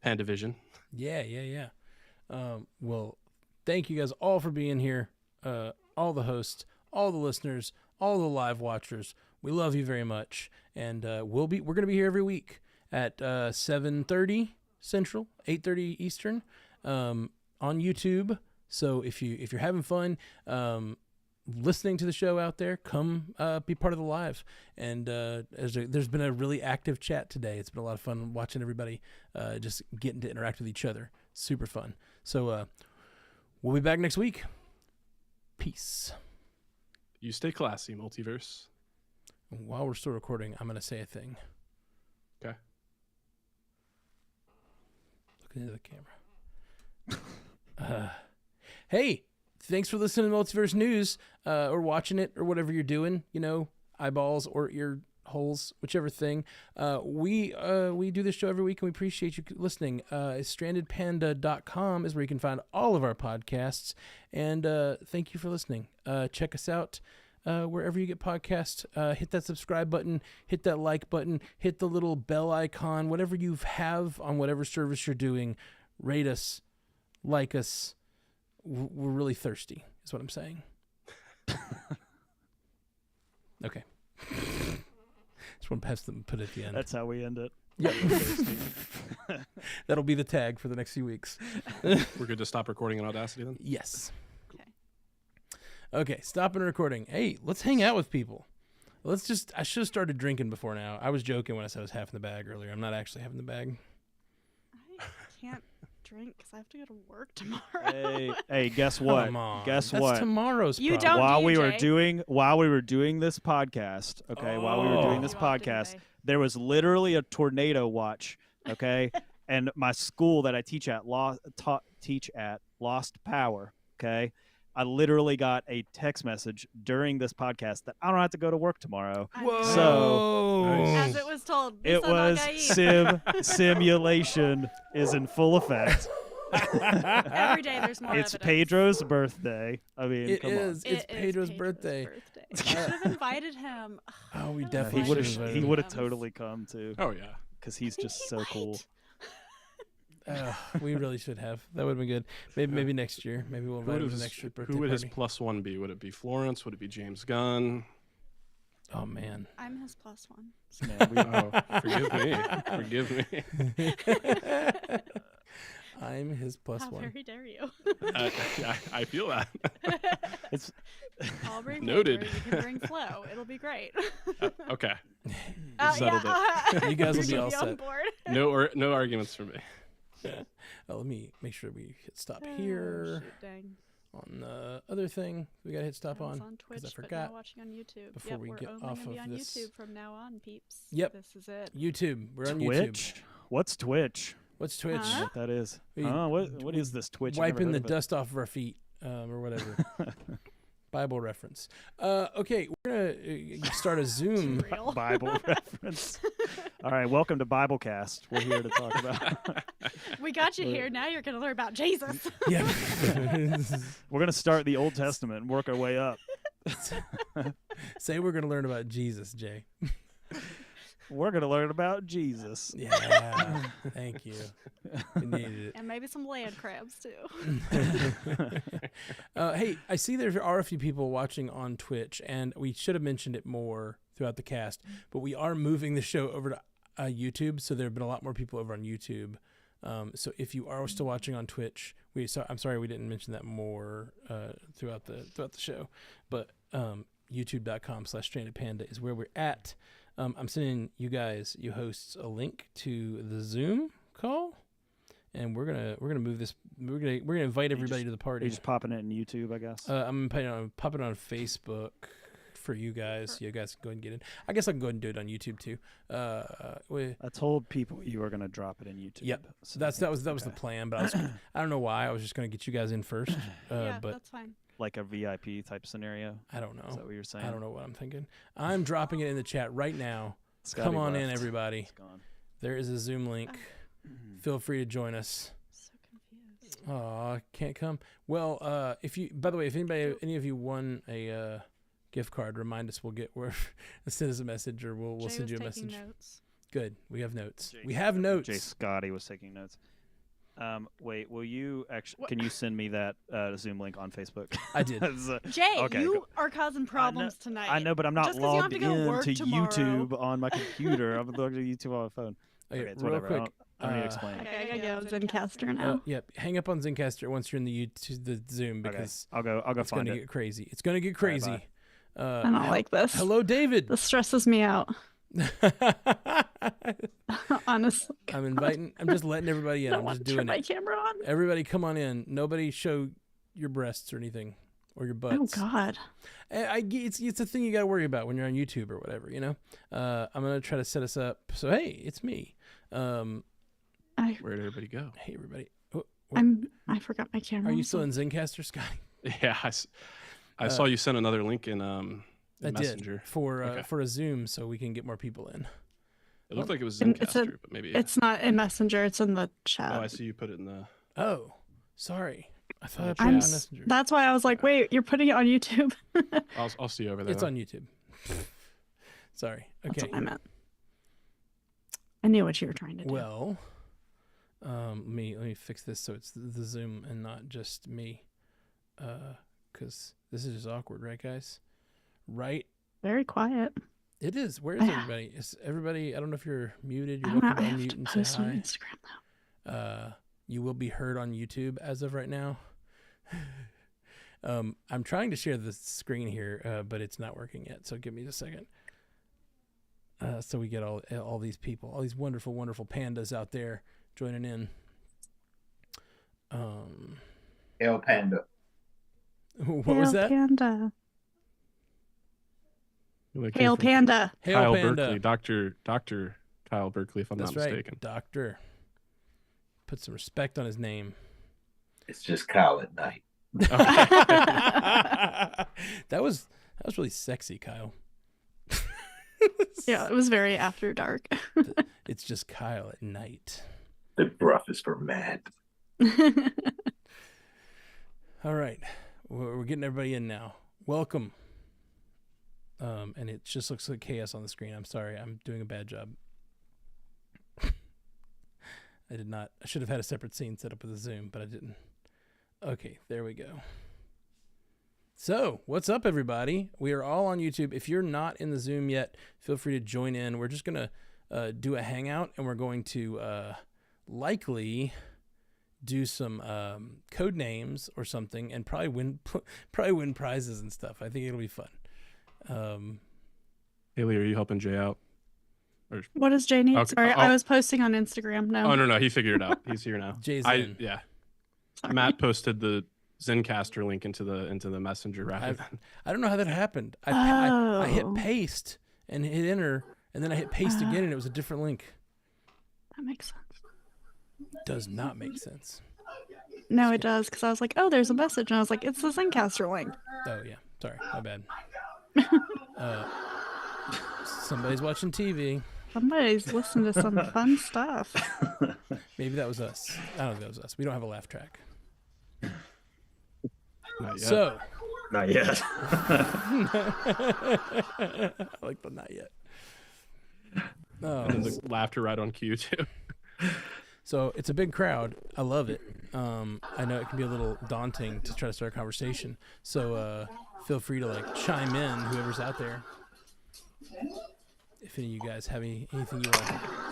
Panda Vision. Yeah. Well, thank you guys all for being here. All the hosts, all the listeners, all the live watchers. We love you very much, and we're gonna be here every week at 7:30 Central, 8:30 Eastern, on YouTube. So if you're having fun, listening to the show out there, come be part of the live. And there's been a really active chat today. It's been a lot of fun watching everybody just getting to interact with each other. Super fun. So we'll be back next week. Peace. You stay classy, Multiverse. While we're still recording, I'm going to say a thing. Okay. Look into the camera. Hey, thanks for listening to Multiverse News, or watching it, or whatever you're doing. Eyeballs or ear holes, whichever thing. We do this show every week, and we appreciate you listening. StrandedPanda.com is where you can find all of our podcasts. And thank you for listening. Check us out wherever you get podcasts. Hit that subscribe button, hit that like button, hit the little bell icon, whatever you have on whatever service you're doing. Rate us, like us. We're really thirsty, is what I'm saying. Okay. Just want to pass them, put it at the end. That's how we end it. Yeah. That'll be the tag for the next few weeks. We're good to stop recording in Audacity then? Yes. Okay, stopping recording. Hey, let's hang out with people. I should have started drinking before now. I was joking when I said I was half in the bag earlier. I'm not actually having the bag. I can't drink because I have to go to work tomorrow. Hey, guess what? Come on. Guess That's what? tomorrow's You problem. don't- While you, we were Jay. doing this podcast, while we were doing this You off podcast, anyway. there was literally a tornado watch, okay? And my school that I teach at lost power, okay? I literally got a text message during this podcast that I don't have to go to work tomorrow. I Whoa. know. So- As it was told, It was simulation is in full effect. Every day there's more It's evidence. Pedro's birthday. I mean, It come is. It It's is Pedro's birthday. We should have invited him. Oh, we That was definitely on. should nice. have. He would have totally come too, Oh, yeah. because he's just so cool. We really should have. That would have been good. Maybe next year. Maybe we'll invite him to next year's birthday Who would his party. +1 be? Would it be Florence? Would it be James Gunn? Oh man. I'm his +1. Man, Forgive me. I'm his plus How one. very dare you? I feel that. I'll bring Noted. Pedro, you can bring Flo. It'll be great. Okay. Yeah, Settled You guys will you be all should on set. board. No arguments for me. Let me make sure we hit stop Oh, here shoot, dang. on the other thing. We got to hit stop I was on Twitch, I but forgot. now watching on YouTube. before Yep, we we're get only off gonna be of on this. YouTube from now on, peeps. Yep. This is it. YouTube. We're on Twitch? YouTube. What's Twitch? What's Twitch? I don't know what that is. We- What is this Twitch? I've never Wiping heard the of it. dust off of our feet, or whatever. Bible reference. Okay, we're gonna start a Zoom. Real. Bible reference. All right, welcome to Biblecast. We're here to talk about. We got you here. Now you're going to learn about Jesus. Yeah. We're gonna start the Old Testament and work our way up. Say we're gonna learn about Jesus, Jay. We're gonna learn about Jesus. Yeah. Thank you. We needed it. And maybe some land crabs, too. Hey, I see there are a few people watching on Twitch, and we should have mentioned it more throughout the cast, but we are moving the show over to YouTube, so there have been a lot more people over on YouTube. So if you are still watching on Twitch, I'm sorry we didn't mention that more throughout the show, but youtube.com/strandedpanda is where we're at. I'm sending you hosts, a link to the Zoom call, and we're gonna move this. We're gonna invite everybody to the Are party. you just popping it in YouTube, I guess? I'm popping it on Facebook for you guys. You guys can go ahead and get in. I guess I can go ahead and do it on YouTube too. I told people you were gonna drop it in YouTube. Yep. So that was the okay. plan, but I don't know why. I was just gonna get you guys in first, Yeah, but that's fine. Like a VIP type scenario. I don't know. Is that what you're saying? I don't know what I'm thinking. I'm dropping it in the chat right now. Scotty Come on in, left. everybody. It's gone. There is a Zoom link. Feel free to join us. So confused. Oh, can't come. Well, by the way, if any of you won a gift card, remind us. We'll send us a message, or we'll Jay send you a was taking message. notes. Good. We have notes. Jay- We have notes. Jay Scotty was taking notes. Wait, will you actually? Can you send me that Zoom link on Facebook? I did. Jay, Okay, you go. are causing problems tonight. I know, but I'm not Just 'cause you have logged to go in work to tomorrow. YouTube on my computer. I'm logged into YouTube on my phone. Okay, Okay, it's real whatever. quick. I don't need to explain. Okay, I gotta go Zencaster now. Yep. Hang up on Zencaster once you're in the YouTube, the Zoom, because I'll go it's find gonna it. get crazy. It's gonna get crazy. I don't like this. Hello, David. This stresses me out. Honestly. I'm just letting everybody in. I I'm don't want just to doing turn my it. camera on. Everybody come on in. Nobody show your breasts or anything, or your butts. Oh God. It's a thing you got to worry about when you're on YouTube or whatever, you know. I'm gonna try to set us up. So hey, it's me. Where'd everybody go? Hey everybody. I forgot my camera. Are you still in Zencaster, Sky? Yeah, I saw you sent another link in Messenger. Did for a Zoom so we can get more people in. It looked like it was It's Zencaster, but maybe It's not in Messenger. It's in the chat. Oh, I see you put it in the. Oh, sorry. I thought I put it I'm on s- Messenger. That's why I was like, wait, you're putting it on YouTube. I'll see you over there. It's on YouTube. Sorry. That's Okay. what I meant. I knew what you were trying to do. Well, let me fix this so it's the Zoom and not just me, because this is just awkward, right, guys? Right? Very quiet. It is. Where is everybody? Is everybody? I don't know if you're muted. You're I don't know. welcome I to have unmute to and post say on hi. Instagram now. You will be heard on YouTube as of right now. I'm trying to share the screen here, but it's not working yet. So give me a second. So we get all these people, all these wonderful, wonderful pandas out there joining in. Hail Panda. What was that? Panda. It came Hail from Panda. Hail Kyle Panda. Berkeley, Dr. Kyle Berkeley, if I'm That's not right, mistaken. Doctor. Put some respect on his name. It's just Kyle at night. That was really sexy, Kyle. Yeah, it was very after dark. It's just Kyle at night. The bruff is for mad. All right, we're getting everybody in now. Welcome. And it just looks like chaos on the screen. I'm sorry, I'm doing a bad job. I did not. I should have had a separate scene set up with a Zoom, but I didn't. Okay, there we go. So, what's up, everybody? We are all on YouTube. If you're not in the Zoom yet, feel free to join in. We're just going to do a hangout, and we're going to likely do some code names or something, and probably win prizes and stuff. I think it'll be fun. Haley, are you helping Jay out? Or... What does Jay need? Okay, Sorry, I was posting on Instagram. No. Oh, no. He figured it out. He's here now. Jay's in. Yeah. Sorry. Matt posted the Zencaster link into the messenger rather than. I don't know how that happened. I hit Oh. paste and hit enter, and then I hit paste again, and it was a different link. That makes sense. Does not make sense. No, it does, because I was like, oh, there's a message. And I was like, it's the Zencaster link. Oh, yeah. Sorry. My bad. Somebody's watching TV. Somebody's listening to some fun stuff. Maybe that was us. I don't think that was us. We don't have a laugh track. Not yet. So, Not yet. I like the not yet. And then the laughter right on cue too. So it's a big crowd. I love it. I know it can be a little daunting to try to start a conversation. So feel free to chime in, whoever's out there. If any of you guys have anything you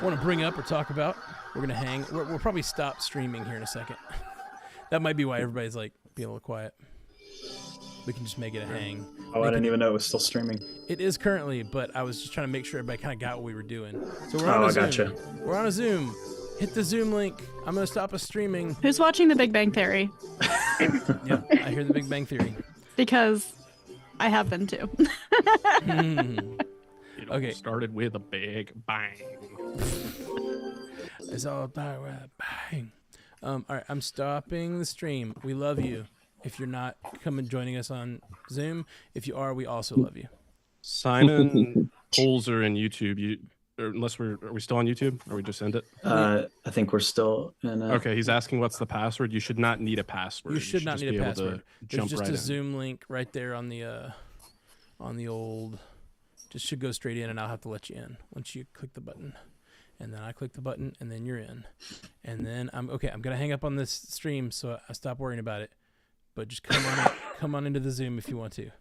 want to bring up or talk about, we're gonna hang. We'll probably stop streaming here in a second. That might be why everybody's being a little quiet. We can just make it a hang. Oh, I didn't even know it was still streaming. It is currently, but I was just trying to make sure everybody kind of got what we were doing. So we're on Oh, a I Zoom. gotcha. We're on a Zoom. Hit the Zoom link. I'm gonna stop us streaming. Who's watching The Big Bang Theory? Yeah, I hear the Big Bang Theory. Because I have been too. It Okay. all started with a big bang. It's all about a bang. All right, I'm stopping the stream. We love you. If you're not, come and joining us on Zoom. If you are, we also love you. Simon Holzer in YouTube. Are we still on YouTube, or we just end it? I think we're still in. Okay, he's asking what's the password. You should not need a password. You should not just need be a able to password. There's Jump just right a in. Zoom link right there on the old. Just should go straight in, and I'll have to let you in once you click the button, and then I click the button, and then you're in, And then I'm gonna hang up on this stream, so I stop worrying about it. But just come on into the Zoom if you want to.